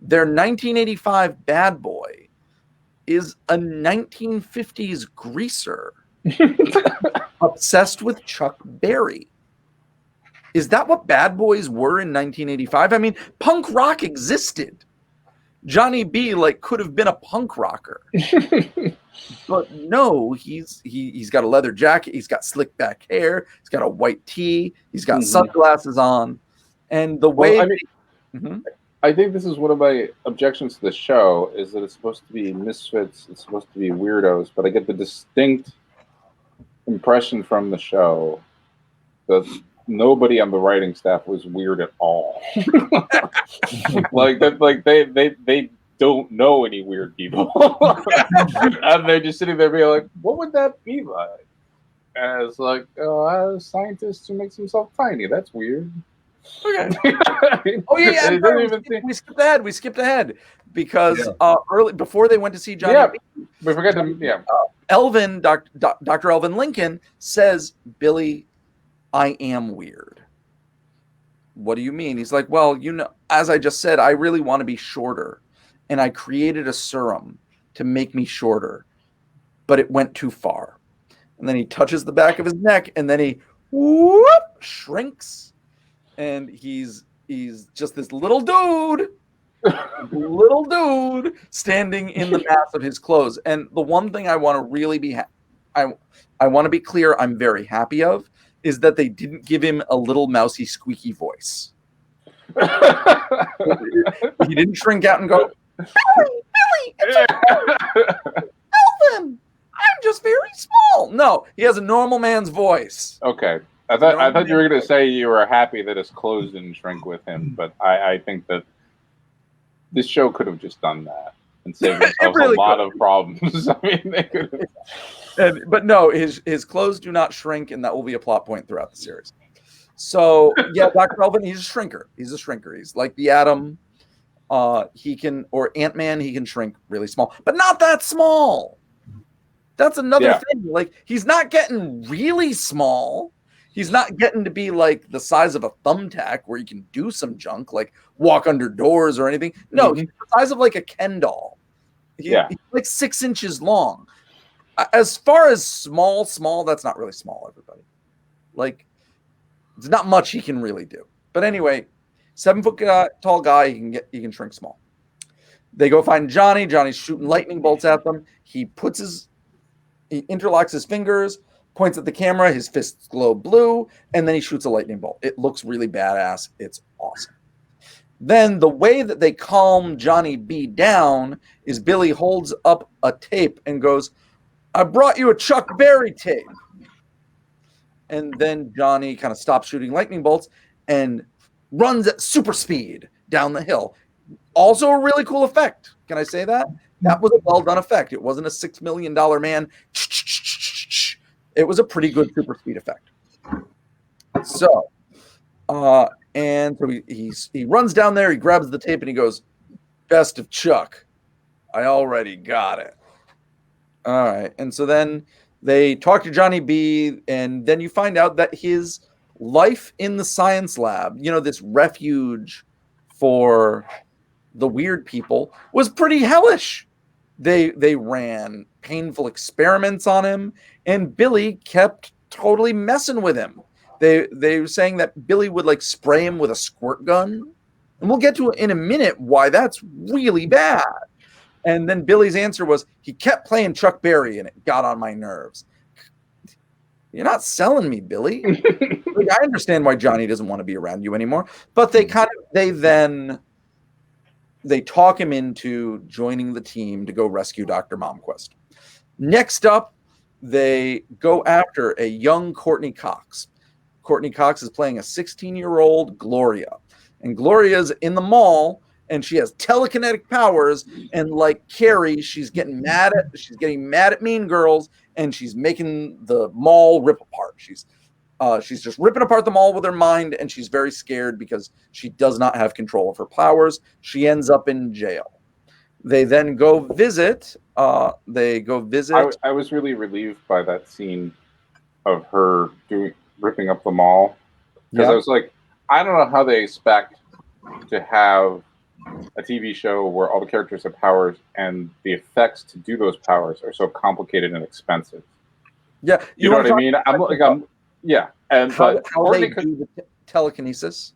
their 1985 bad boy, is a 1950s greaser obsessed with Chuck Berry. Is that what bad boys were in 1985? I mean, punk rock existed. Johnny B could have been a punk rocker. But no, he's got a leather jacket, he's got slick back hair, he's got a white tee, he's got sunglasses on. And the way I think this is one of my objections to the show, is that it's supposed to be misfits, it's supposed to be weirdos, but I get the distinct impression from the show that nobody on the writing staff was weird at all. They don't know any weird people. And they're just sitting there being like, what would that be like? And it's like, a scientist who makes himself tiny. That's weird. Okay. We skipped ahead because early before they went to see Johnny B, we forgot to Elvin, Dr. Elvin Lincoln says, Billy, I am weird. What do you mean? He's like, well, as I just said, I really want to be shorter. And I created a serum to make me shorter, but it went too far. And then he touches the back of his neck, and then he shrinks. And he's just this little dude standing in the mass of his clothes. And the one thing I want to really I want to be clear, I'm very happy of, is that they didn't give him a little mousy squeaky voice. He didn't shrink out and go, Billy, it's Elvin, I'm just very small. No, he has a normal man's voice. Okay. I thought you were going to say you were happy that his clothes didn't shrink with him, but I think that this show could have just done that and saved themselves a lot of problems. I mean, they could have. But no, his clothes do not shrink, and that will be a plot point throughout the series. So yeah, Dr. Elvin, he's a shrinker. He's like the Atom. He can, or Ant-Man, he can shrink really small, but not that small. That's another thing. Like, he's not getting really small. He's not getting to be like the size of a thumbtack where you can do some junk, like walk under doors or anything. No, he's the size of like a Ken doll. He's like 6 inches long. As far as small, that's not really small, everybody. Like, there's not much he can really do. But anyway, 7 foot tall guy, he can shrink small. They go find Johnny. Johnny's shooting lightning bolts at them. He interlocks his fingers, points at the camera, his fists glow blue, and then he shoots a lightning bolt. It looks really badass. It's awesome. Then the way that they calm Johnny B down is Billy holds up a tape and goes, I brought you a Chuck Berry tape. And then Johnny kind of stops shooting lightning bolts and runs at super speed down the hill. Also a really cool effect. Can I say that? That was a well-done effect. It wasn't a $6 million man. it was a pretty good super speed effect. So, and so he runs down there, he grabs the tape, and he goes, "Best of Chuck. I already got it." All right. And so then they talk to Johnny B, and then you find out that his life in the science lab, this refuge for the weird people, was pretty hellish. They ran painful experiments on him, and Billy kept totally messing with him. They were saying that Billy would like spray him with a squirt gun, and we'll get to in a minute why that's really bad. And then Billy's answer was he kept playing Chuck Berry and it got on my nerves. You're not selling me, Billy. I understand why Johnny doesn't want to be around you anymore, but they talk him into joining the team to go rescue Dr. Momquest. Next up, they go after a young Courtney Cox. Courtney Cox is playing a 16-year-old Gloria, and Gloria's in the mall, and she has telekinetic powers. And like Carrie, she's getting mad at Mean Girls, and she's making the mall rip apart. She's just ripping apart the mall with her mind, and she's very scared because she does not have control of her powers. She ends up in jail. They then go visit. I was really relieved by that scene of her ripping up the mall, because I was like, I don't know how they expect to have a TV show where all the characters have powers and the effects to do those powers are so complicated and expensive. Yeah, you know what I mean. And how they do the telekinesis.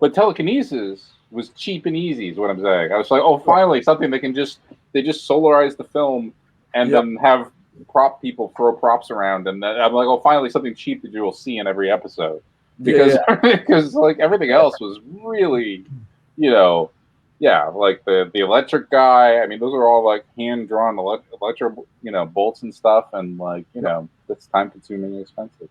But telekinesis was cheap and easy, is what I'm saying. I was like, oh, finally something they just solarize the film and then have prop people throw props around, and then I'm like, oh, finally something cheap that you will see in every episode, because because like everything else was really, like the electric guy. I mean, those are all like hand drawn electric, bolts and stuff, and like that's time consuming and expensive.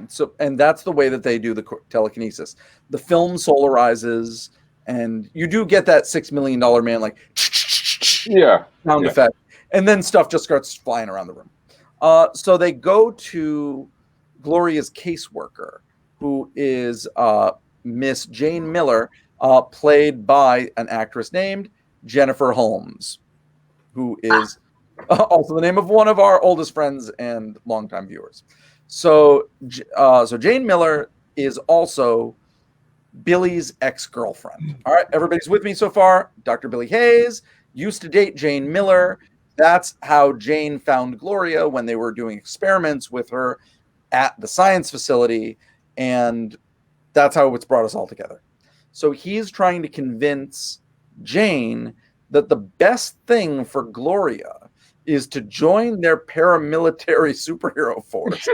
So, and that's the way that they do the telekinesis. The film solarizes, and you do get that $6 million man like sound effect, and then stuff just starts flying around the room. So they go to Gloria's caseworker, who is Miss Jane Miller, played by an actress named Jennifer Holmes, who is also the name of one of our oldest friends and longtime viewers. So Jane Miller is also Billy's ex-girlfriend. All right, everybody's with me so far. Dr. Billy Hayes used to date Jane Miller. That's how Jane found Gloria when they were doing experiments with her at the science facility, and that's how it's brought us all together. So he's trying to convince Jane that the best thing for Gloria is to join their paramilitary superhero force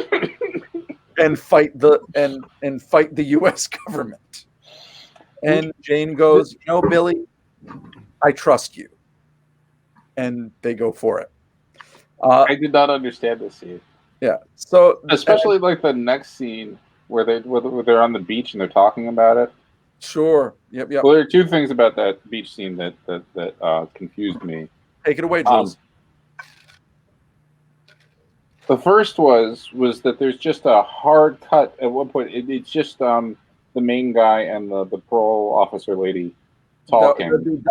and fight the U.S. government. And Jane goes, Billy, I trust you. And they go for it. I did not understand this scene. Yeah. So especially like the next scene where they're on the beach and they're talking about it. Sure. Yep. Well, there are two things about that beach scene that confused me. Take it away, Jules. The first was that there's just a hard cut at one point. It's just the main guy and the parole officer lady talking.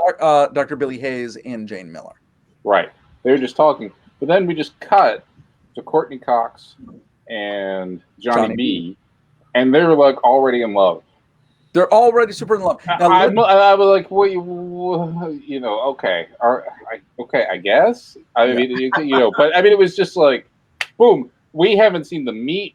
Dr. Billy Hayes and Jane Miller. Right. They were just talking. But then we just cut to Courtney Cox and Johnny B. And they're like already in love. They're already super in love. Now, I was like, wait, okay. Okay, I guess. I mean, but I mean, it was just like, boom, we haven't seen them meet.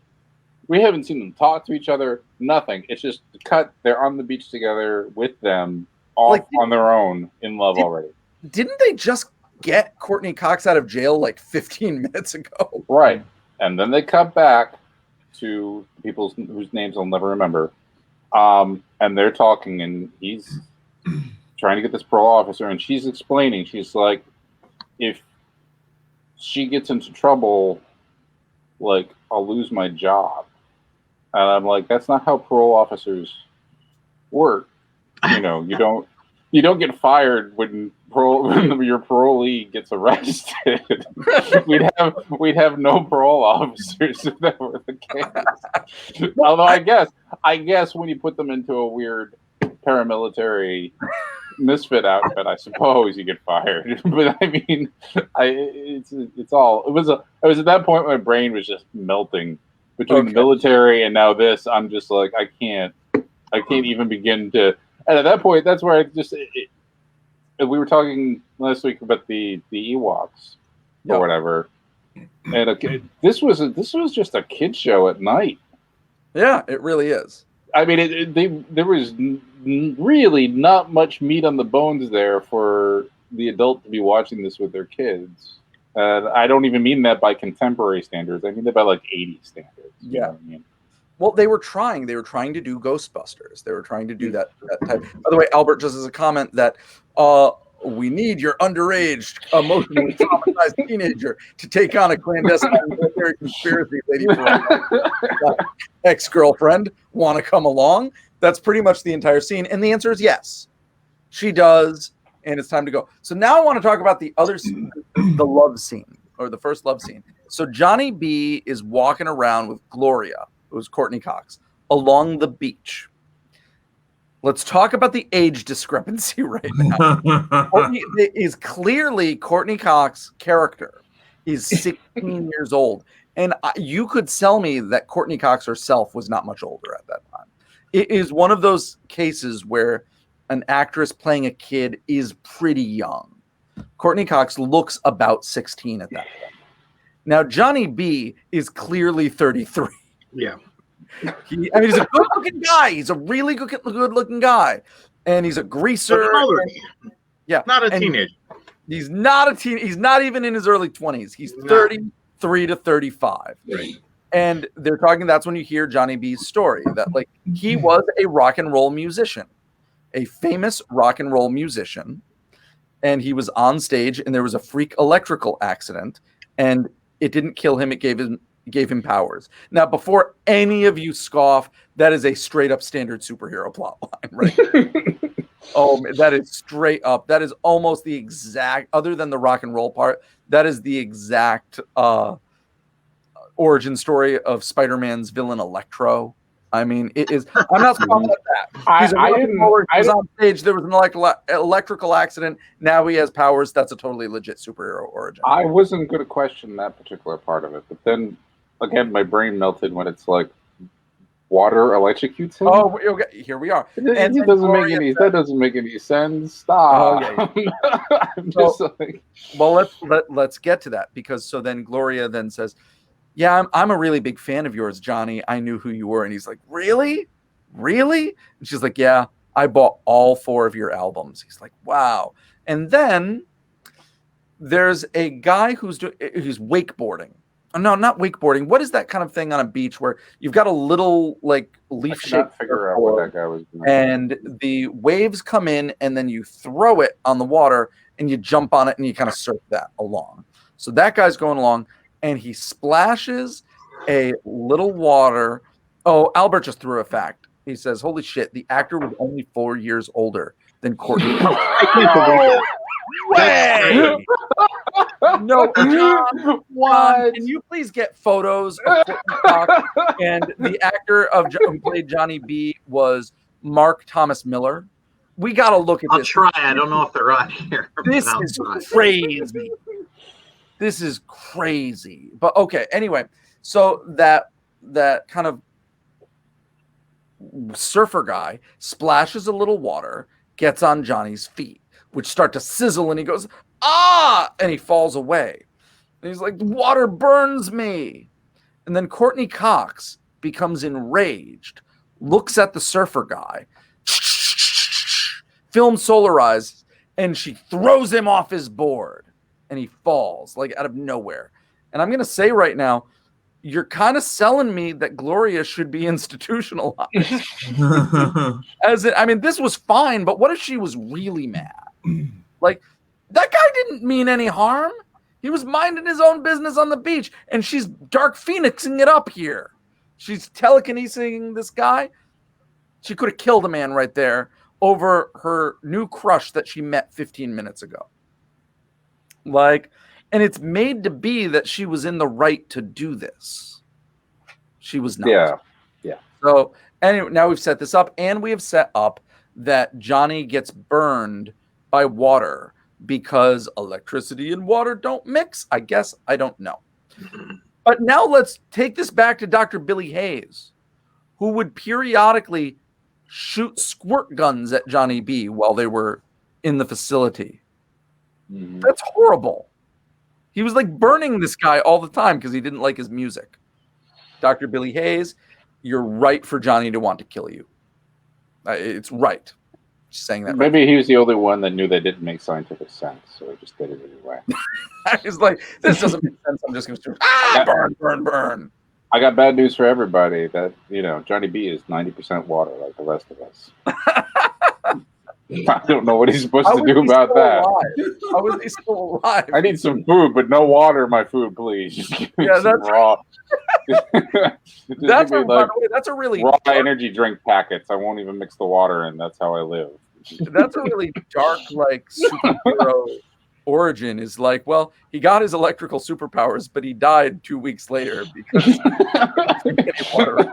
We haven't seen them talk to each other. Nothing. It's just cut. They're on the beach together with them, all on their own, in love already. Didn't they just get Courtney Cox out of jail like 15 minutes ago? Right. And then they cut back to people whose names I'll never remember. And they're talking, and he's trying to get this parole officer, and she's explaining. She's like, if she gets into trouble, like, I'll lose my job. And I'm like, that's not how parole officers work. You don't You don't get fired when your parolee gets arrested. we'd have no parole officers if that were the case. Although I guess when you put them into a weird paramilitary misfit outfit, I suppose you get fired. But I mean, it's all. It was at that point my brain was just melting between the military and now this. I'm just like I can't even begin to. And at that point, that's where I just. We were talking last week about the Ewoks or whatever, and this was just a kid show at night. Yeah, it really is. I mean, there was really not much meat on the bones there for the adult to be watching this with their kids. I don't even mean that by contemporary standards. I mean that by like 80s standards. Yeah. You know what I mean? Well, they were trying to do Ghostbusters. They were trying to do that type. By the way, Albert just as a comment that we need your underage, emotionally traumatized teenager to take on a clandestine military conspiracy lady for ex-girlfriend. Want to come along? That's pretty much the entire scene. And the answer is yes. She does, and it's time to go. So now I want to talk about the other scene, the love scene, or the first love scene. So Johnny B is walking around with Gloria, who's Courtney Cox, along the beach. Let's talk about the age discrepancy right now. Courtney is clearly Courtney Cox's character is 16 years old. And you could sell me that Courtney Cox herself was not much older at that time. It is one of those cases where an actress playing a kid is pretty young. Courtney Cox looks about 16 at that point. Now, Johnny B is clearly 33. Yeah. He's a good-looking guy. He's a really good-looking guy, and he's a greaser. Yeah, not a teenager. He's not a teen. He's not even in his early 20s. He's 33 to 35. Right. And they're talking. That's when you hear Johnny B's story. That like he was a rock and roll musician, a famous rock and roll musician, and he was on stage, and there was a freak electrical accident, and it didn't kill him. It gave him powers. Now, before any of you scoff, that is a straight up standard superhero plot line, right? Oh, that is straight up. That is almost the exact, other than the rock and roll part, that is the exact origin story of Spider-Man's villain Electro. I mean, it is. I'm not scoffing at that. He's He's on stage. There was an electrical accident. Now he has powers. That's a totally legit superhero origin. I wasn't going to question that particular part of it, but then again, my brain melted when it's like water electrocutes him. Oh, okay. Here we are. That doesn't make any sense. Stop. Oh, yeah. I'm just like, well, let's get to that because so then Gloria then says, "Yeah, I'm a really big fan of yours, Johnny. I knew who you were." And he's like, "Really? Really?" And she's like, "Yeah, I bought all 4 of your albums." He's like, "Wow." And then there's a guy who's wakeboarding. No, not wakeboarding. What is that kind of thing on a beach where you've got a little like leaf shape figure out what that guy was doing. And the waves come in and then you throw it on the water and you jump on it and you kind of surf that along. So that guy's going along and he splashes a little water. Oh, Albert just threw a fact. He says, "Holy shit, the actor was only 4 years older than Courtney." I can't believe that. Way! No, John, what? Can you please get photos of Courtney Cox? And the actor who played Johnny B was Mark Thomas Miller. We got to look at this. I'll try. I don't know if they're on here. This is crazy. This is crazy. But okay, anyway, so that kind of surfer guy splashes a little water, gets on Johnny's feet, which start to sizzle, and he goes, "Ah!" and he falls away. And he's like, "The water burns me." And then Courtney Cox becomes enraged, looks at the surfer guy, film solarized, and she throws him off his board, and he falls like out of nowhere. And I'm going to say right now, you're kind of selling me that Gloria should be institutionalized. This was fine, but what if she was really mad? Like, that guy didn't mean any harm. He was minding his own business on the beach, and she's Dark Phoenixing it up here. She's telekinesing this guy. She could have killed a man right there over her new crush that she met 15 minutes ago. Like, and it's made to be that she was in the right to do this. She was not. Yeah. So anyway, now we've set this up, and we have set up that Johnny gets burned by water because electricity and water don't mix. I guess, I don't know. But now let's take this back to Dr. Billy Hayes, who would periodically shoot squirt guns at Johnny B while they were in the facility. Mm-hmm. That's horrible. He was like burning this guy all the time because he didn't like his music. Dr. Billy Hayes, you're right for Johnny to want to kill you. It's right. Just saying that. Maybe he was the only one that knew that didn't make scientific sense, so he just did it anyway. He's like, this doesn't make sense. I'm just going to burn. I got bad news for everybody. That Johnny B is 90% water, like the rest of us. I don't know what he's supposed to do about that. How is he still alive? I need some food, but no water in my food, please. Just give me some raw. By the way, that's a really raw energy drink packets. I won't even mix the water in. That's how I live. That's a really dark, like, superhero origin. Is like, well, he got his electrical superpowers, but he died 2 weeks later because water.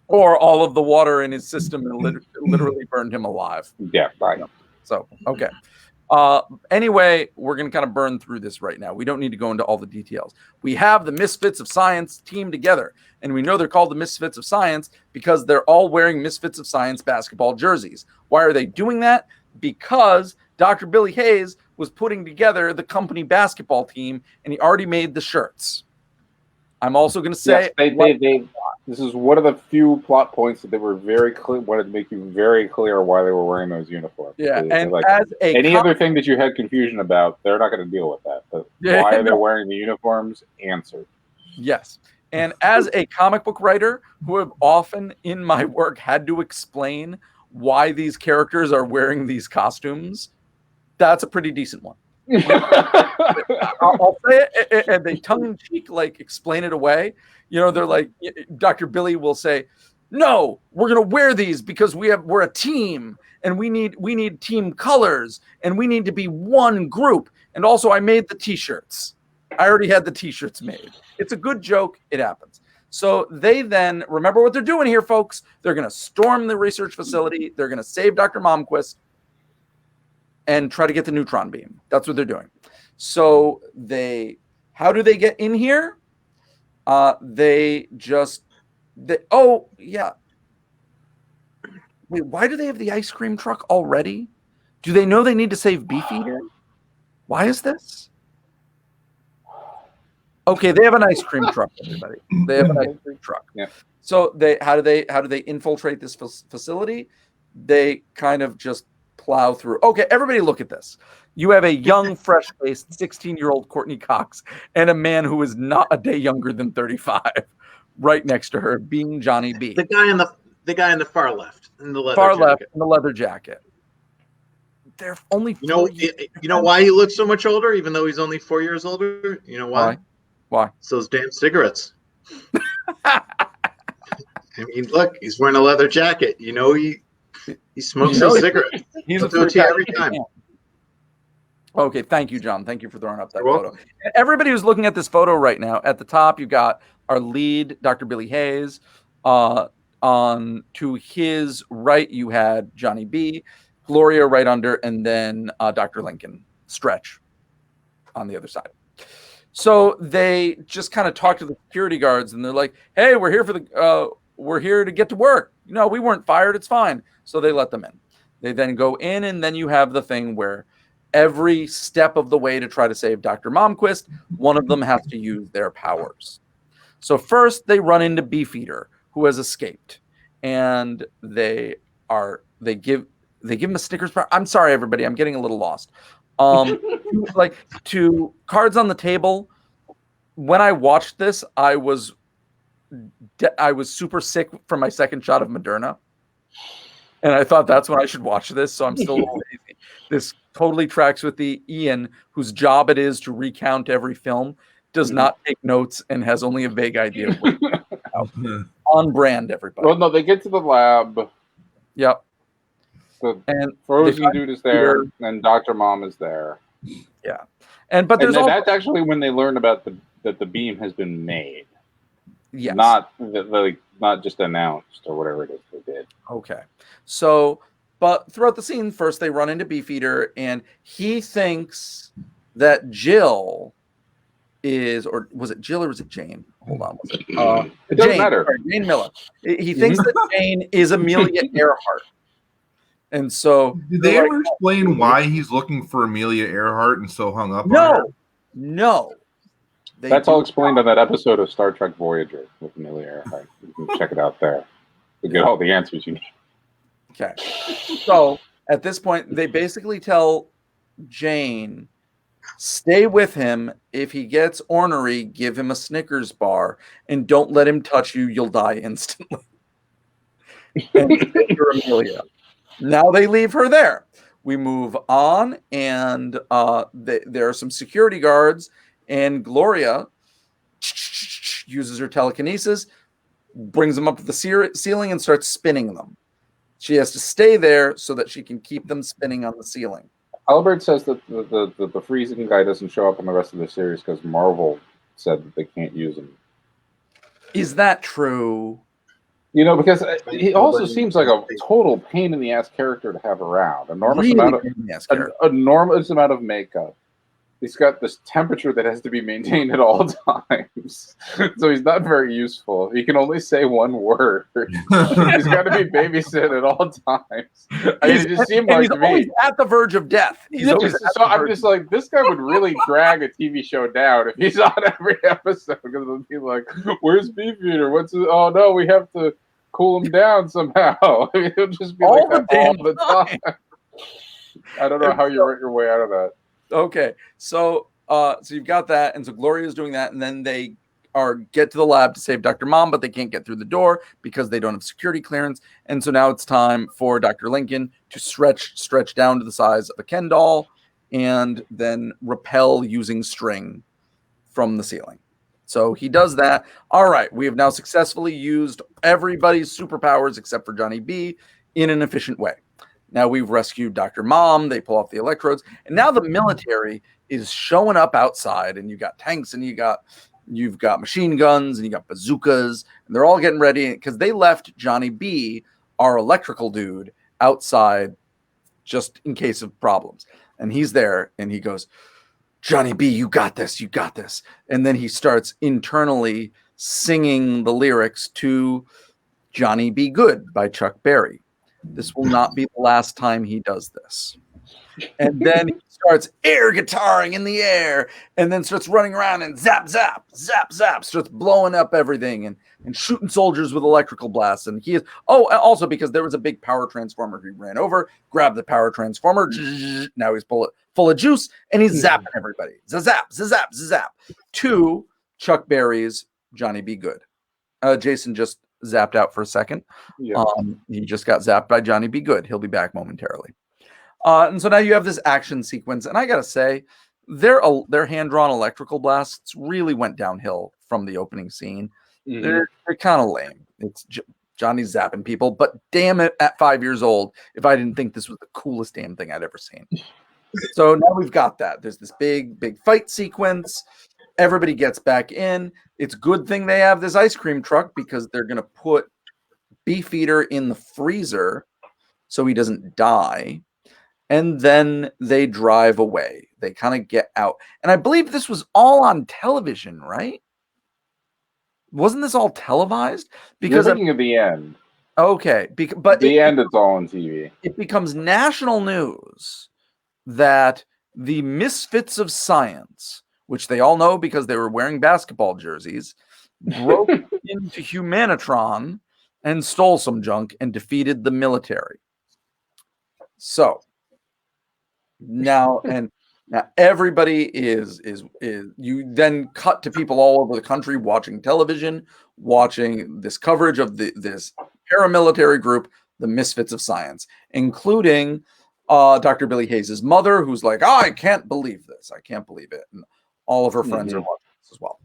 Or all of the water in his system literally burned him alive. Yeah, right. So, okay. Anyway, we're going to kind of burn through this right now. We don't need to go into all the details. We have the Misfits of Science team together, and we know they're called the Misfits of Science because they're all wearing Misfits of Science basketball jerseys. Why are they doing that? Because Dr. Billy Hayes was putting together the company basketball team, and he already made the shirts. I'm also going to say... Yes, this is one of the few plot points that they were very clear, wanted to make you very clear why they were wearing those uniforms. Yeah, and like, any other thing that you had confusion about, they're not going to deal with that. But why they're wearing the uniforms, answered. Yes, and as a comic book writer who have often in my work had to explain why these characters are wearing these costumes, that's a pretty decent one. I'll say it, and they tongue-in-cheek like explain it away. They're like, Dr. Billy will say, "No, we're gonna wear these because we're a team, and we need team colors, and we need to be one group. And also, I made the T-shirts. I already had the T-shirts made. It's a good joke. It happens." So they then remember what they're doing here, folks. They're gonna storm the research facility. They're gonna save Dr. Momquist and try to get the neutron beam. That's what they're doing. So how do they get in here? Wait, why do they have the ice cream truck already? Do they know they need to save Beefeater? Why is this? Okay, they have an ice cream truck, everybody. They have an ice cream truck. Yeah. So how do they infiltrate this facility? They kind of just plow through. Okay, everybody look at this. You have a young, fresh-faced 16-year-old Courtney Cox and a man who is not a day younger than 35 right next to her, being Johnny B. The guy in the far left in the leather jacket. Left in the leather jacket. They're only 4 years. You know why he looks so much older, even though he's only 4 years older? You know why? Why? It's those damn cigarettes. I mean, look, he's wearing a leather jacket. He smokes a cigarette. He's a OT every time. Okay, thank you, John. Thank you for throwing up that photo. Everybody who's looking at this photo right now, at the top, you got our lead, Dr. Billy Hayes. On to his right, you had Johnny B, Gloria right under, and then Dr. Lincoln, Stretch on the other side. So they just kind of talk to the security guards, and they're like, "Hey, we're here to get to work. We weren't fired. It's fine." So they let them in. They then go in, and then you have the thing where every step of the way to try to save Dr. Momquist, one of them has to use their powers. So first they run into Beefeater, who has escaped, and they give him a Snickers bar. I'm sorry, everybody, I'm getting a little lost. Like, to cards on the table. When I watched this, I was super sick from my second shot of Moderna. And I thought that's when I should watch this. So I'm still a little lazy. This totally tracks with the Ian, whose job it is to recount every film, does not take notes and has only a vague idea of what on brand, everybody. Well, no, they get to the lab Yep. And Frozen Dude is there, and Dr. Mom is there. Yeah. But there's also, that's actually when they learn about that the beam has been made. Yes. Not just announced or whatever it is they did. Okay. So, but throughout the scene, first they run into Beefeater, and he thinks that Jill is, or was it Jill or was it Jane? Hold on. Was it? It doesn't matter. Sorry, Jane Miller. He thinks that Jane is Amelia Earhart. And so, did they ever explain why he's looking for Amelia Earhart and so hung up on her? No. That's all explained on that episode of Star Trek Voyager with Amelia Earhart. You can check it out there to get all the answers you need. Okay. So at this point, they basically tell Jane, stay with him. If he gets ornery, give him a Snickers bar and don't let him touch you. You'll die instantly. And you're Amelia. Now they leave her there. We move on, and there are some security guards, and Gloria uses her telekinesis, brings them up to the ceiling, and starts spinning them. She has to stay there so that she can keep them spinning on the ceiling. Albert says that the freezing guy doesn't show up in the rest of the series because Marvel said that they can't use him. Is that true? Because he also seems like a total pain in the ass character to have around. Enormous amount of makeup. He's got this temperature that has to be maintained at all times. So he's not very useful. He can only say one word. He's got to be babysit at all times. It just seemed like he's always at the verge of death. I'm just like, this guy would really drag a TV show down if he's on every episode. Because it'll be like, where's Beefeater? Oh no, we have to cool him down somehow. He'll just be all like that all the time. I don't know how you work your way out of that. Okay, so you've got that, and so Gloria is doing that, and then they get to the lab to save Dr. Mom, but they can't get through the door because they don't have security clearance, and so now it's time for Dr. Lincoln to stretch down to the size of a Ken doll, and then rappel using string from the ceiling. So he does that. All right, we have now successfully used everybody's superpowers except for Johnny B in an efficient way. Now we've rescued Dr. Mom. They pull off the electrodes. And now the military is showing up outside. And you got tanks and you've got machine guns and you got bazookas. And they're all getting ready because they left Johnny B, our electrical dude, outside just in case of problems. And he's there and he goes, Johnny B, you got this. You got this. And then he starts internally singing the lyrics to Johnny B. Good by Chuck Berry. This will not be the last time he does this. And then he starts air guitaring in the air and then starts running around and zap, zap, zap, zap, starts blowing up everything and shooting soldiers with electrical blasts. And he is, also because there was a big power transformer he ran over, grabbed the power transformer. Now he's full of juice and he's zapping everybody. Zap, zap, zap. To Chuck Berry's Johnny B. Good. Jason just zapped out for a second. Yeah. He just got zapped by Johnny B. Good. He'll be back momentarily. And so now you have this action sequence, and I gotta say, their hand-drawn electrical blasts really went downhill from the opening scene. Mm-hmm. They're kind of lame. It's Johnny's zapping people, but damn it, at 5 years old, if I didn't think this was the coolest damn thing I'd ever seen. So now we've got that. There's this big fight sequence. Everybody gets back in. It's a good thing they have this ice cream truck because they're going to put Beefeater in the freezer so he doesn't die. And then they drive away. They kind of get out. And I believe this was all on television, right? Wasn't this all televised? Because you're thinking of the end. Okay. But the end, it's all on TV. It becomes national news that the Misfits of Science, which they all know because they were wearing basketball jerseys, broke into Humanitron and stole some junk and defeated the military. So now everybody is you then cut to people all over the country watching television, watching this coverage of this paramilitary group, the Misfits of Science, including Dr. Billy Hayes' mother, who's like, I can't believe this. I can't believe it. And all of her friends are watching this as well.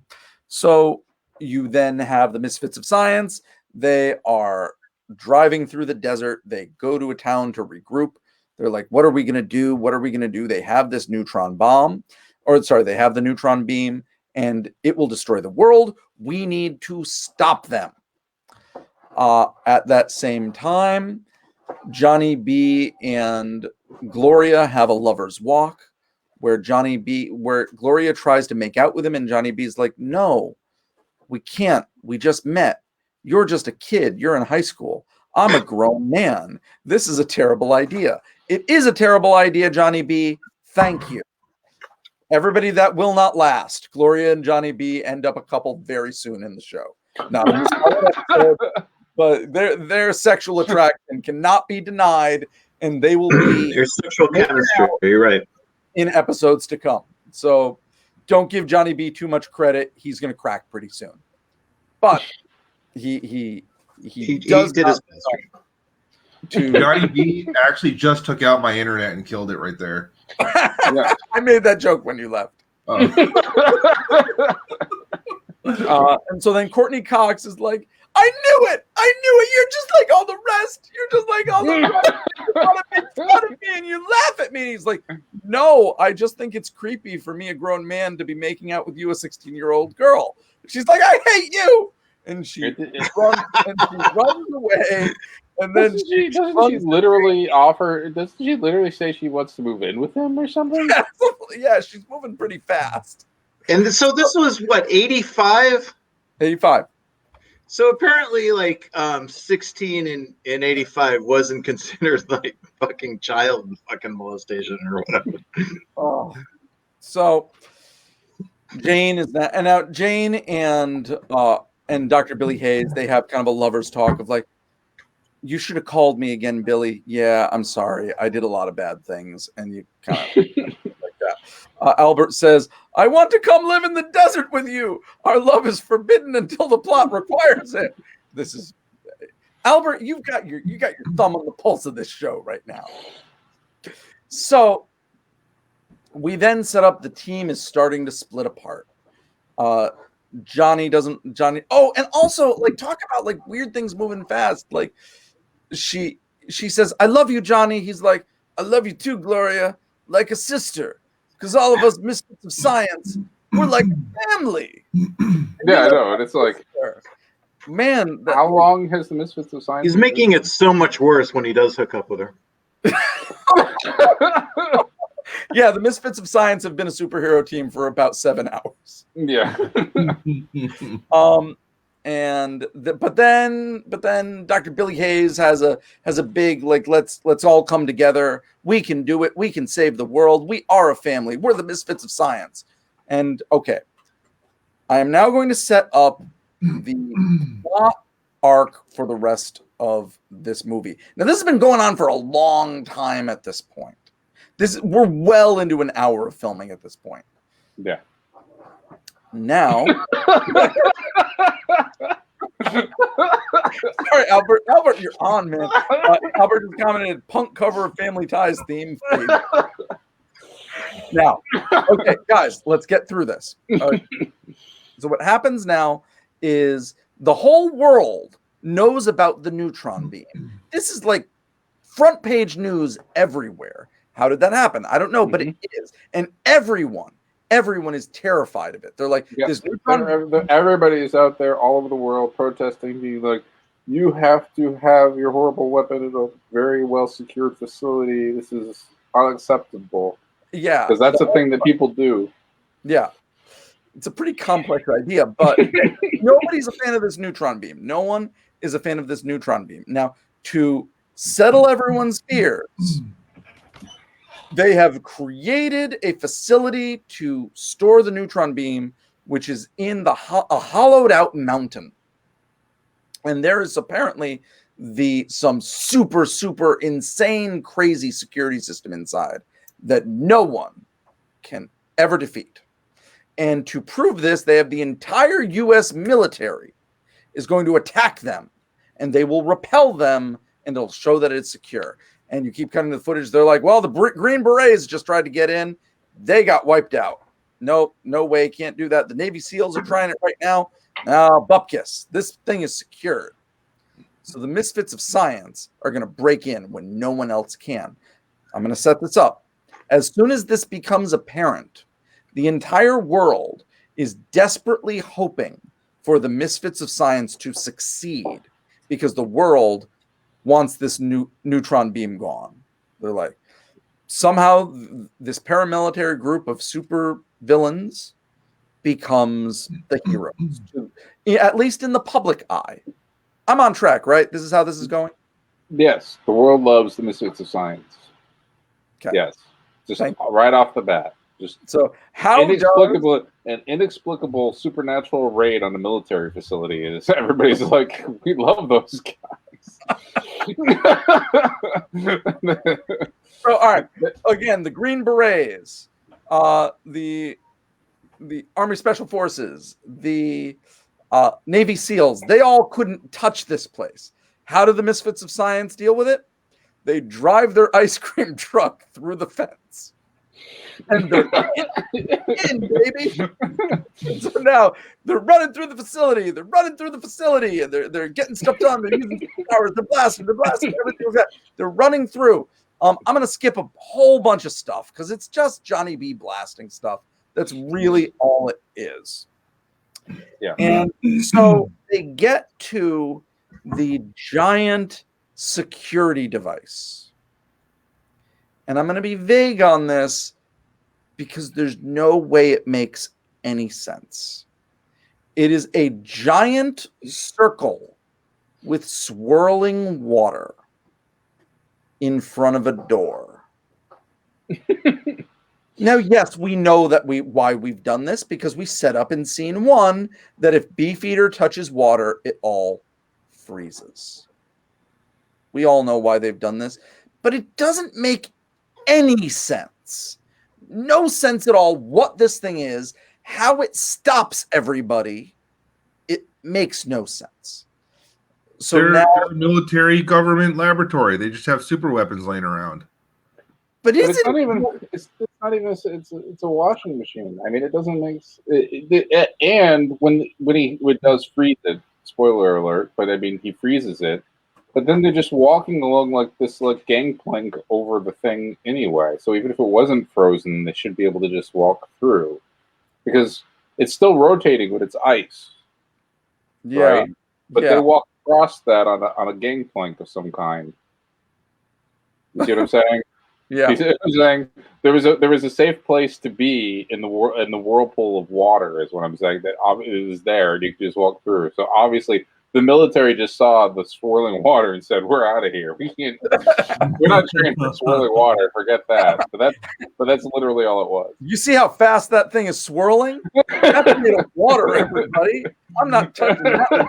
So you then have the Misfits of Science. They are driving through the desert. They go to a town to regroup. They're like, what are we going to do? What are we going to do? They have this neutron bomb, they have the neutron beam, and it will destroy the world. We need to stop them. At that same time, Johnny B and Gloria have a lover's walk where Gloria tries to make out with him, and Johnny B's like, no, we can't. We just met. You're just a kid. You're in high school. I'm a grown man. This is a terrible idea. It is a terrible idea, Johnny B. Thank you. Everybody, that will not last. Gloria and Johnny B end up a couple very soon in the show. Not in this episode, but their sexual attraction cannot be denied, and they will be their sexual chemistry. You're right. In episodes to come. So don't give Johnny B too much credit. He's going to crack pretty soon. But he did his best. Johnny B actually just took out my internet and killed it right there. Yeah. I made that joke when you left. And so then Courtney Cox is like, I knew it. You're just like all the rest. You're just like all the rest. You fun of me and you laugh at me. And he's like, no, I just think it's creepy for me, a grown man, to be making out with you, a 16-year-old girl. She's like, I hate you. And she runs away. And then doesn't she literally say she wants to move in with him or something? Yeah, she's moving pretty fast. And so this was what, 85? 85. So apparently, like 16 and 85 wasn't considered like fucking child fucking molestation or whatever. Oh, so Jane is that, and now Jane and Dr. Billy Hayes, they have kind of a lover's talk of like, you should have called me again, Billy. Yeah, I'm sorry. I did a lot of bad things. And you kind of like that. Albert says, I want to come live in the desert with you. Our love is forbidden until the plot requires it. This is Albert, you got your thumb on the pulse of this show right now. So we then set up the team is starting to split apart. Johnny. Oh, and also like talk about like weird things moving fast. Like she says, I love you, Johnny. He's like, I love you too, Gloria, like a sister. Because all of us Misfits of Science, we're like family. Yeah, I know. And it's like, man. How long has the Misfits of Science? He's making it so much worse when he does hook up with her. Yeah, the Misfits of Science have been a superhero team for about 7 hours. Yeah. But then Dr. Billy Hayes has a big like let's all come together. We can do it. We can save the world. We are a family. We're the Misfits of Science. And okay, I am now going to set up the plot arc for the rest of this movie. Now this has been going on for a long time at this point. We're well into an hour of filming at this point. Yeah. Now, sorry, Albert. Albert, you're on, man. Albert just commented, "Punk cover of Family Ties theme." Now, okay, guys, let's get through this. So what happens now is the whole world knows about the neutron beam. This is like front page news everywhere. How did that happen? I don't know, but it is, and everyone is terrified of it. They're like, yeah, this everybody is out there all over the world protesting, being like, you have to have your horrible weapon in a very well secured facility. This is unacceptable. Yeah. Because that's a thing that people do. Yeah. It's a pretty complex idea, but nobody's a fan of this neutron beam. No one is a fan of this neutron beam. Now, to settle everyone's fears, they have created a facility to store the neutron beam, which is in a hollowed out mountain. And there is apparently some super, super insane, crazy security system inside that no one can ever defeat. And to prove this, they have the entire U.S. military is going to attack them, and they will repel them, and they'll show that it's secure. And you keep cutting the footage. They're like, well, the Green Berets just tried to get in. They got wiped out. No way. Can't do that. The Navy SEALs are trying it right now. Bupkis. This thing is secured. So the Misfits of Science are going to break in when no one else can. I'm going to set this up. As soon as this becomes apparent, the entire world is desperately hoping for the Misfits of Science to succeed because the world wants this neutron beam gone. They're like, somehow this paramilitary group of super villains becomes the heroes, at least in the public eye. I'm on track, right? This is how this is going? Yes. The world loves the Misfits of Science. Okay. Yes. Just right off the bat. Just so how an inexplicable supernatural raid on the military facility is everybody's like, we love those guys. So, all right. Again, the Green Berets, the Army Special Forces, the Navy SEALs, they all couldn't touch this place. How do the Misfits of Science deal with it? They drive their ice cream truck through the fence. And they're in, baby. So now they're running through the facility. And they're getting stuff done. They're using powers. They're blasting. Everything like that. They're running through. I'm going to skip a whole bunch of stuff because it's just Johnny B blasting stuff. That's really all it is. Yeah. And so they get to the giant security device. And I'm going to be vague on this because there's no way it makes any sense. It is a giant circle with swirling water in front of a door. Now, yes, we know that why we've done this because we set up in scene 1 that if Beefeater touches water, it all freezes. We all know why they've done this, but it doesn't make any sense. No sense at all what this thing is, how it stops everybody. It makes no sense. So they're a military government laboratory. They just have super weapons laying around. But it's not even. It's a washing machine. I mean, it doesn't make. And when he does freeze it, spoiler alert. But I mean, he freezes it. But then they're just walking along like this, like gangplank over the thing anyway. So even if it wasn't frozen, they should be able to just walk through, because it's still rotating, but it's ice. Yeah. Right? But they walk across that on a gangplank of some kind. You see what I'm saying? Yeah. You see what I'm saying? There was a safe place to be in the whirlpool of water, is what I'm saying. That it was there, and you could just walk through. So obviously, the military just saw the swirling water and said, "We're out of here. We can't. We're not trained for swirling water. Forget that." But that's literally all it was. You see how fast that thing is swirling? That's made of water, everybody. I'm not touching that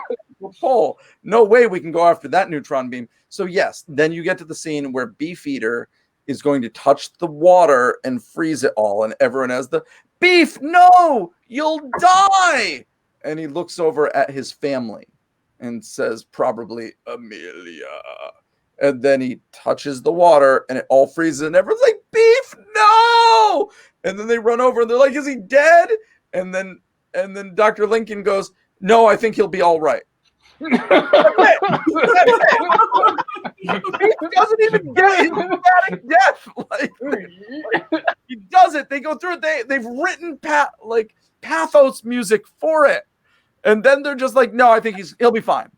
pole. No way we can go after that neutron beam. So yes, then you get to the scene where Beefeater is going to touch the water and freeze it all, and everyone has the beef. No, you'll die. And he looks over at his family and says, probably Amelia. And then he touches the water and it all freezes and everyone's like, beef, no! And then they run over and they're like, is he dead? And then Dr. Lincoln goes, no, I think he'll be all right. He doesn't even get his dramatic death. Like, he does it. They go through it. They've written pathos music for it. And then they're just like, no, I think he'll be fine.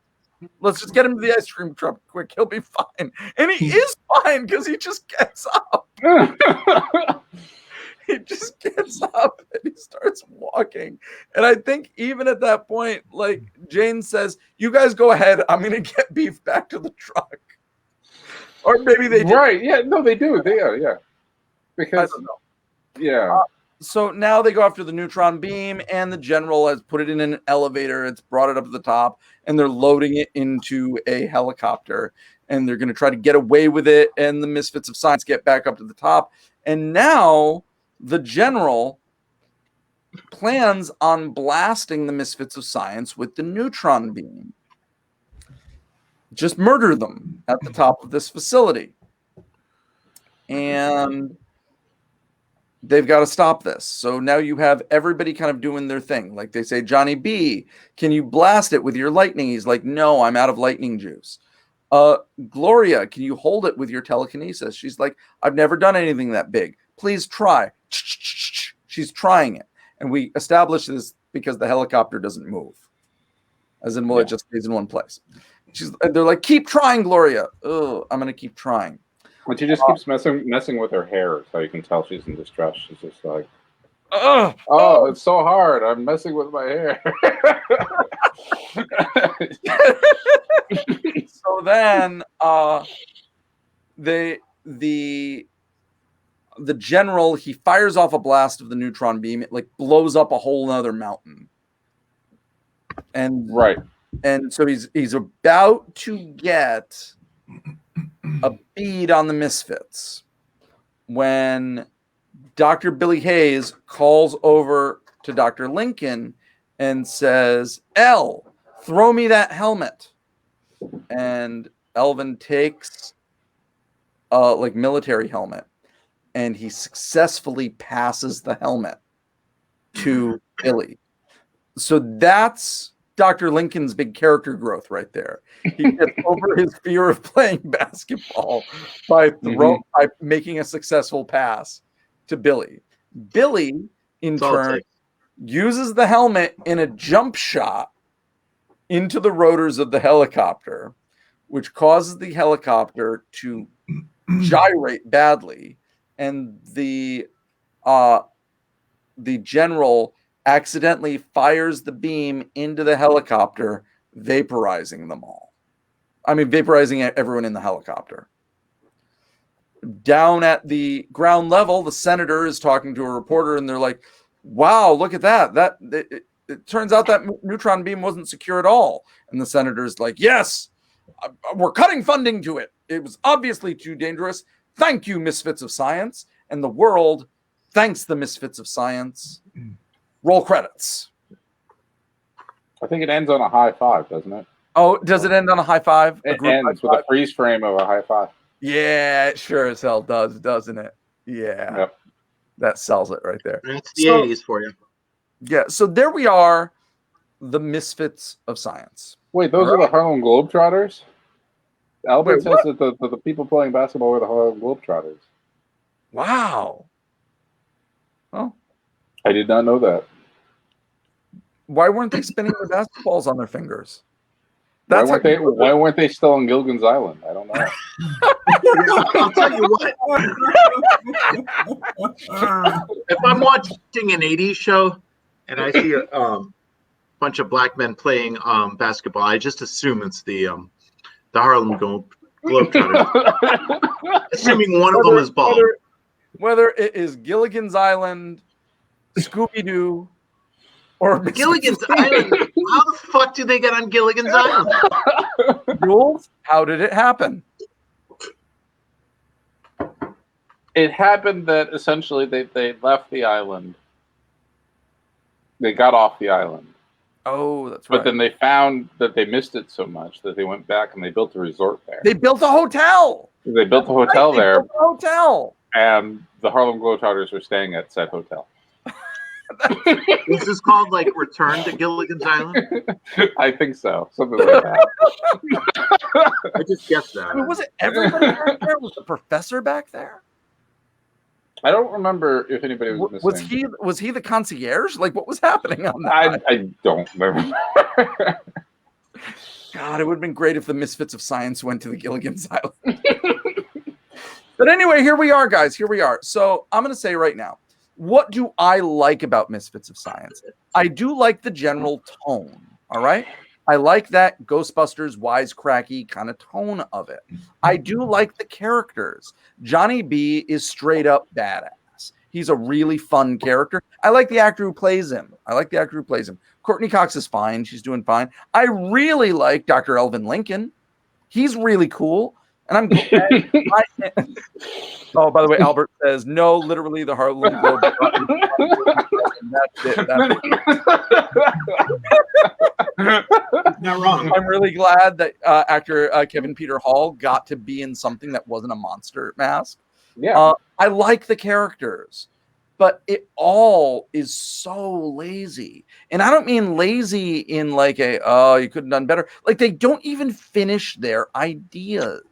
Let's just get him to the ice cream truck quick. He'll be fine. And he is fine because he just gets up. He just gets up and he starts walking. And I think even at that point, like Jane says, you guys go ahead. I'm going to get Beef back to the truck. Or maybe they do. Right. Yeah. No, they do. They are. Yeah. Because, I don't know. Yeah. So now they go after the neutron beam, and the general has put it in an elevator. It's brought it up to the top, and they're loading it into a helicopter, and they're going to try to get away with it. And the Misfits of Science get back up to the top. And now the general plans on blasting the Misfits of Science with the neutron beam. Just murder them at the top of this facility. And they've got to stop this. So now you have everybody kind of doing their thing. Like they say, Johnny B, can you blast it with your lightning? He's like, no, I'm out of lightning juice. Gloria, can you hold it with your telekinesis? She's like, I've never done anything that big. Please try. She's trying it. And we establish this because the helicopter doesn't move. As in, well, it just stays in one place. They're like, keep trying, Gloria. Oh, I'm going to keep trying. But she just keeps messing with her hair, so you can tell she's in distress. She's just like, oh, it's so hard. I'm messing with my hair. So then the general, he fires off a blast of the neutron beam. It like blows up a whole nother mountain. And so he's about to get a bead on the Misfits when Dr. Billy Hayes calls over to Dr. Lincoln and says, "Elle, throw me that helmet." And Elvin takes like military helmet, and he successfully passes the helmet to Billy. So that's Dr. Lincoln's big character growth right there. He gets over his fear of playing basketball by making a successful pass to Billy. Billy, in turn, uses the helmet in a jump shot into the rotors of the helicopter, which causes the helicopter to gyrate badly, and the general accidentally fires the beam into the helicopter, vaporizing them all. I mean, vaporizing everyone in the helicopter. Down at the ground level, the senator is talking to a reporter, and they're like, wow, look at that. It turns out that neutron beam wasn't secure at all. And the senator's like, yes, we're cutting funding to it. It was obviously too dangerous. Thank you, Misfits of Science. And the world thanks the Misfits of Science. Roll credits. I think it ends on a high five, doesn't it? Oh, does it end on a high five? It ends with a freeze frame of a high five. Yeah, it sure as hell does, doesn't it? Yeah. Yep. That sells it right there. That's the 80s for you. Yeah, so there we are, the Misfits of Science. Wait, those are the Harlem Globetrotters? Albert says that the people playing basketball were the Harlem Globetrotters. Wow. Well, I did not know that. Why weren't they spinning the basketballs on their fingers? Why weren't they still on Gilligan's Island? I don't know. I'll tell you what. If I'm watching an 80s show and I see a bunch of black men playing basketball, I just assume it's the Harlem Globetrotters. Assuming one of them is bald. Whether it is Gilligan's Island, Scooby-Doo, or Gilligan's Island. How the fuck did they get on Gilligan's Island? Jules, how did it happen? It happened that essentially they left the island. They got off the island. Oh, that's right. But then they found that they missed it so much that they went back and they built a resort there. They built a hotel. They built a hotel there. Built a hotel. And the Harlem Globetrotters were staying at said hotel. Is this called like Return to Gilligan's Island? I think so. Something like that. I just guessed that. I mean, was it everybody back there? Was the professor back there? I don't remember if anybody was missing. Was he the concierge? Like, what was happening on that? I don't remember. God, it would have been great if the Misfits of Science went to the Gilligan's Island. But anyway, here we are, guys. Here we are. So I'm going to say right now, what do I like about Misfits of Science? I do like the general tone, all right? I like that Ghostbusters wisecracky kind of tone of it. I do like the characters. Johnny B is straight up badass. He's a really fun character. I like the actor who plays him. Courtney Cox is fine. She's doing fine. I really like Dr. Elvin Lincoln. He's really cool. And I'm glad. Oh, by the way, Albert says, no, literally the Harlem Globetrotters. That's it. Not wrong. I'm really glad that actor Kevin Peter Hall got to be in something that wasn't a monster mask. Yeah. I like the characters. but it all is so lazy. And I don't mean lazy in like you could have done better. Like they don't even finish their ideas.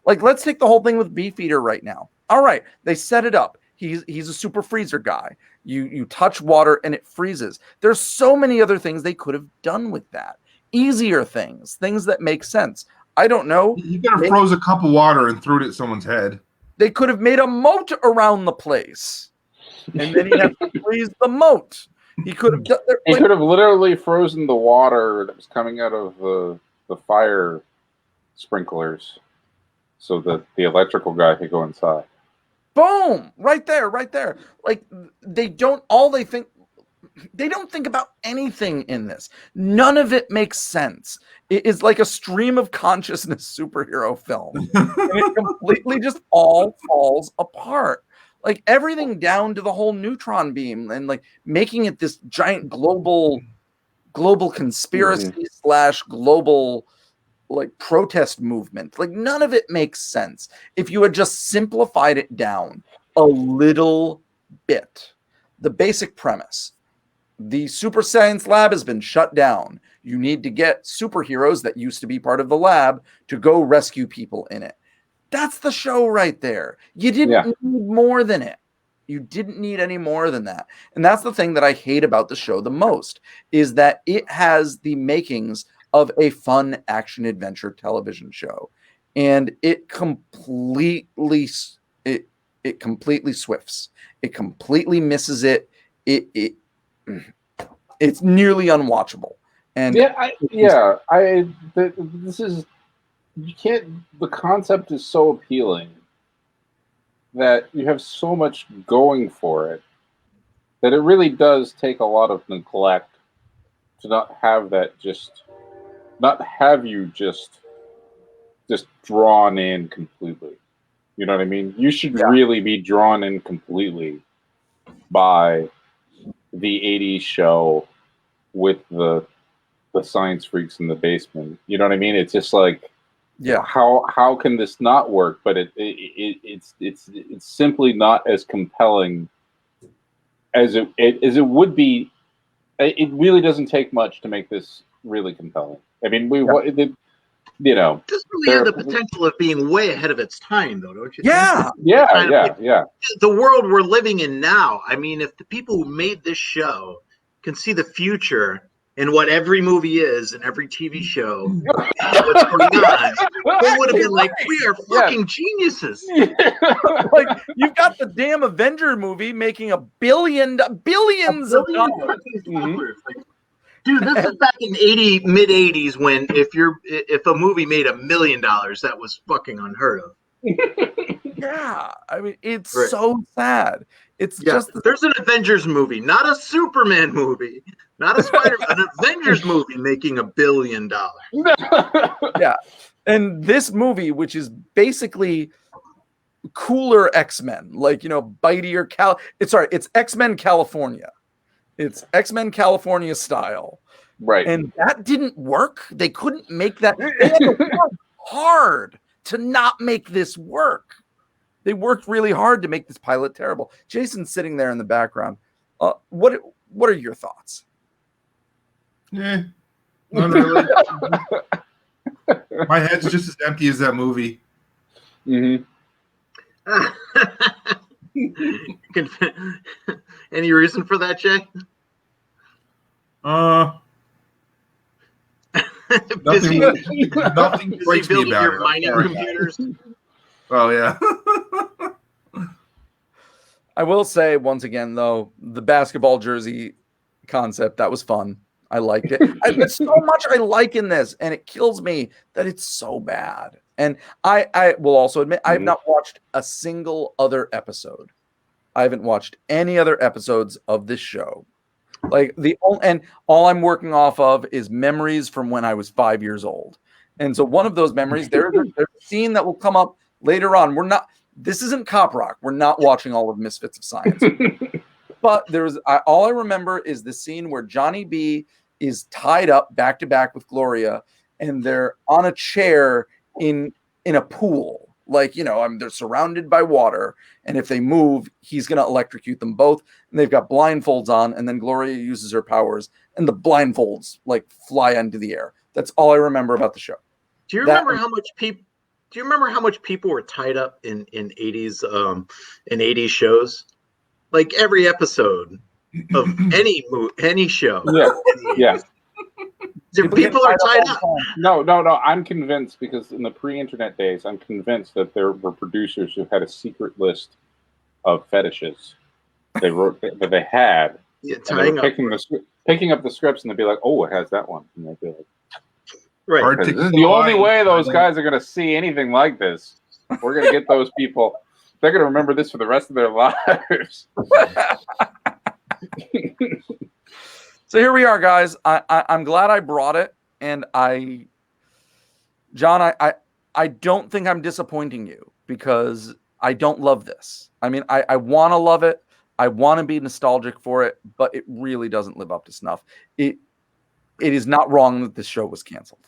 Like let's take the whole thing with Beefeater right now. All right, they set it up. He's a super freezer guy. You touch water and it freezes. There's so many other things they could have done with that. Easier things that make sense. I don't know. You could have froze a cup of water and threw it at someone's head. They could have made a moat around the place, and then he had to freeze the moat. He could have. He could have literally frozen the water that was coming out of the fire sprinklers, so that the electrical guy could go inside. Boom! Right there. Like they don't think about anything in this. None of it makes sense. It is like a stream of consciousness superhero film. And it completely just all falls apart. Like everything down to the whole neutron beam and like making it this giant global conspiracy / global like protest movement. Like none of it makes sense. If you had just simplified it down a little bit, the basic premise. The super science lab has been shut down. You need to get superheroes that used to be part of the lab to go rescue people in it. That's the show right there. You didn't need more than it. You didn't need any more than that. And that's the thing that I hate about the show the most, is that it has the makings of a fun action adventure television show. And it completely swifts. It completely misses it. It's nearly unwatchable. And this is, you can't, the concept is so appealing that you have so much going for it that it really does take a lot of neglect to not have that not have you just drawn in completely. You know what I mean? You should really be drawn in completely by the 80s show with the science freaks in the basement. You know what I mean? It's just like, how can this not work? But it's simply not as compelling as it would be. It really doesn't take much to make this really compelling. I mean, it this really had the potential of being way ahead of its time, though, don't you think? Yeah. The world we're living in now. I mean, if the people who made this show can see the future in what every movie is and every TV show, and what's going on, they would have been like, "We are fucking geniuses." Like you've got the damn Avenger movie making billions of dollars. Dude, this is back in mid 80s when if a movie made $1 million, that was fucking unheard of. Yeah, I mean it's so sad. It's just there's an Avengers movie, not a Superman movie, not a Spider-Man, an Avengers movie making $1 billion. Yeah, and this movie, which is basically cooler X-Men, like bitier it's X-Men California. It's X-Men California style. Right. And that didn't work. They couldn't make that. They had to work hard to not make this work. They worked really hard to make this pilot terrible. Jason's sitting there in the background. What are your thoughts? Not really. My head's just as empty as that movie. Mm-hmm. Any reason for that, Jay? Nothing breaks me about your mining computers. Oh yeah. I will say once again, though, the basketball jersey concept, that was fun. I liked it. There's so much I like in this, and it kills me that it's so bad. And I will also admit I have not watched a single other episode. I haven't watched any other episodes of this show. Like all I'm working off of is memories from when I was 5 years old. And so one of those memories, there's a scene that will come up later on. This isn't Cop Rock. We're not watching all of Misfits of Science. But all I remember is the scene where Johnny B is tied up back to back with Gloria, and they're on a chair in a pool, Like, they're surrounded by water, and if they move, he's going to electrocute them both. And they've got blindfolds on, and then Gloria uses her powers, and the blindfolds like fly into the air. That's all I remember about the show. Do you remember how much people? Do you remember how much people were tied up in 80s shows? Like every episode of any show. Yeah. People are tied up. No. I'm convinced, because in the pre-internet days, I'm convinced that there were producers who had a secret list of fetishes they wrote that they had. Yeah, and they were picking up the scripts, and they'd be like, "Oh, it has that one," and they'd be like, "Right." This is the only way those guys are going to see anything like this. We're going to get those people. They're going to remember this for the rest of their lives. So here we are, guys. I'm glad I brought it, and John, I don't think I'm disappointing you, because I don't love this. I mean, I want to love it. I want to be nostalgic for it, but it really doesn't live up to snuff. It is not wrong that this show was canceled.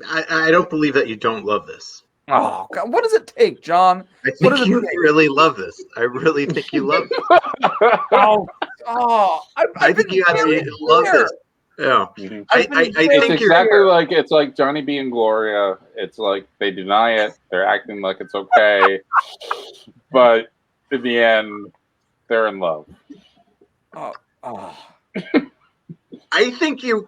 I don't believe that you don't love this. Oh God, what does it take, John? I think you really love this. I really think you love it. I think you actually love this. Yeah, mm-hmm. I think it's like Johnny B and Gloria. It's like they deny it. They're acting like it's okay, but in the end, they're in love. I think you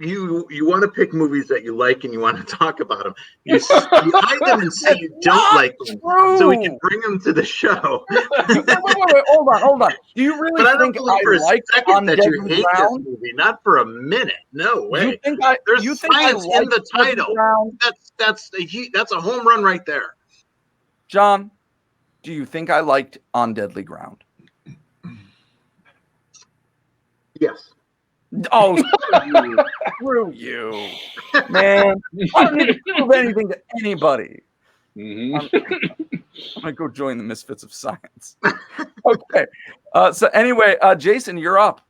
want to pick movies that you like, and you want to talk about them. You hide them and say you don't like them, so we can bring them to the show. wait, hold on. Do you really think I like that you hate this movie? Not for a minute. No way. There's science in the title. That's a home run right there. John, do you think I liked On Deadly Ground? Yes. Oh, screw you, man! I don't need to prove anything to anybody. Mm-hmm. I'm gonna go join the Misfits of Science. Okay. So anyway, Jason, you're up.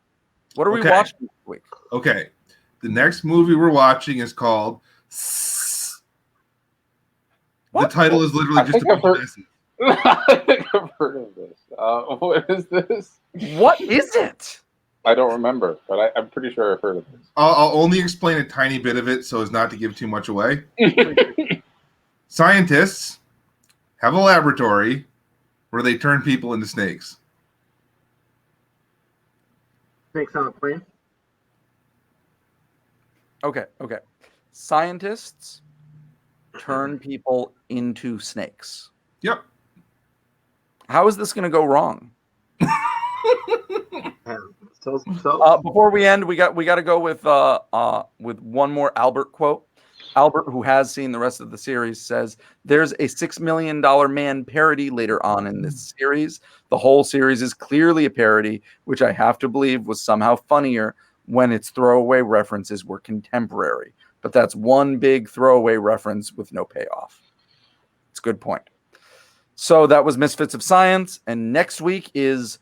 What are we watching this week? Okay. The next movie we're watching is called. What? The title is literally just a bunch of S's. I think I've heard of this. What is this? What is it? I don't remember, but I'm pretty sure I've heard of this. I'll only explain a tiny bit of it so as not to give too much away. Scientists have a laboratory where they turn people into snakes. Snakes on a plane? Okay. Scientists turn people into snakes. Yep. How is this going to go wrong? So. Before we end, we got to go with one more Albert quote. Albert, who has seen the rest of the series, says there's a $6 Million Man parody later on in this series. The whole series is clearly a parody, which I have to believe was somehow funnier when its throwaway references were contemporary. But that's one big throwaway reference with no payoff. It's a good point. So that was Misfits of Science, and next week is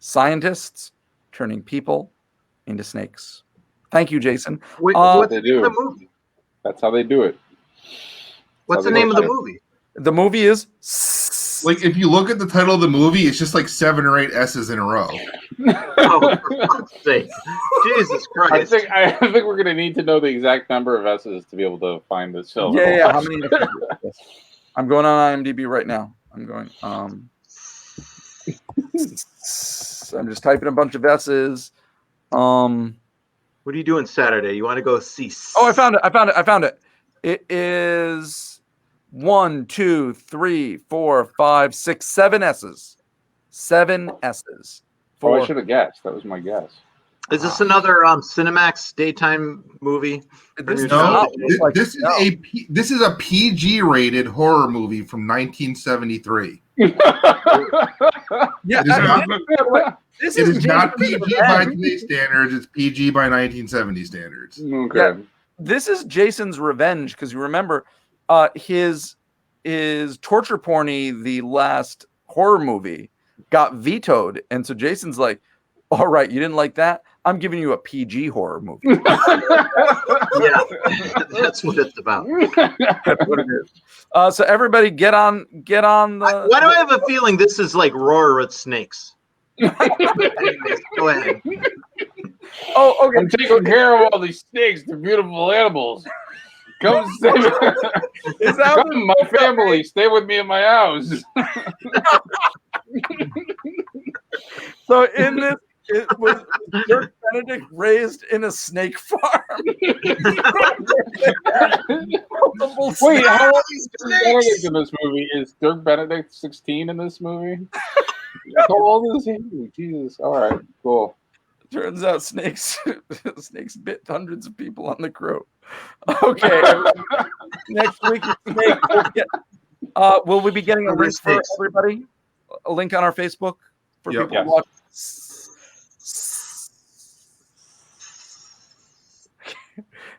Scientists turning people into snakes. Thank you, Jason. What's the name of the movie? That's how they do it. What's the name of the movie? The movie is like, if you look at the title of the movie, it's just like 7 or 8 S's in a row. Oh, for fuck's sake! Jesus Christ! I think we're going to need to know the exact number of S's to be able to find this film. Yeah. How many? I'm going on IMDb right now. I'm going. I'm just typing a bunch of S's. What are you doing Saturday? You want to go see? Oh, I found it. It is 1, 2, 3, 4, 5, 6, 7 S's. 7 S's. Oh, I should have guessed. That was my guess. Is this another Cinemax daytime movie? No, this is a PG-rated horror movie from 1973. This is not PG by today's standards. It's PG by 1970 standards. Okay. Yeah, this is Jason's revenge, because you remember his torture porny, the last horror movie, got vetoed, and so Jason's like, "All right, you didn't like that? I'm giving you a PG horror movie. Yeah, that's what it's about. That's what it is. So everybody, get on the. Why do I have a feeling this is like Roar with snakes? Anyways, go ahead. Oh, okay. I'm taking care of all these snakes. They're beautiful animals. Come stay with Come, my family. Stay with me in my house. So in this, it was Dirk Benedict raised in a snake farm. Wait, how old is Dirk Benedict in this movie? Is Dirk Benedict 16 in this movie? How old is he? Jesus. All right, cool. Turns out snakes bit hundreds of people on the crew. Okay. Next week, will we be getting a link for everybody? A link on our Facebook for people to watch?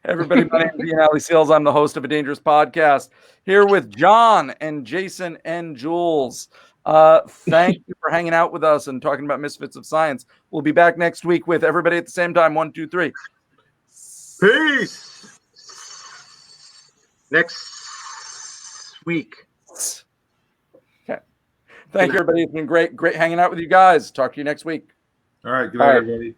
Everybody, my name is Ian Alley Seals. I'm the host of A Dangerous Podcast, here with John and Jason and Jules. Thank you for hanging out with us and talking about Misfits of Science. We'll be back next week with everybody at the same time. 1, 2, 3. Peace. Next week. Okay. Thank you, everybody. It's been great hanging out with you guys. Talk to you next week. All right. Good night, everybody.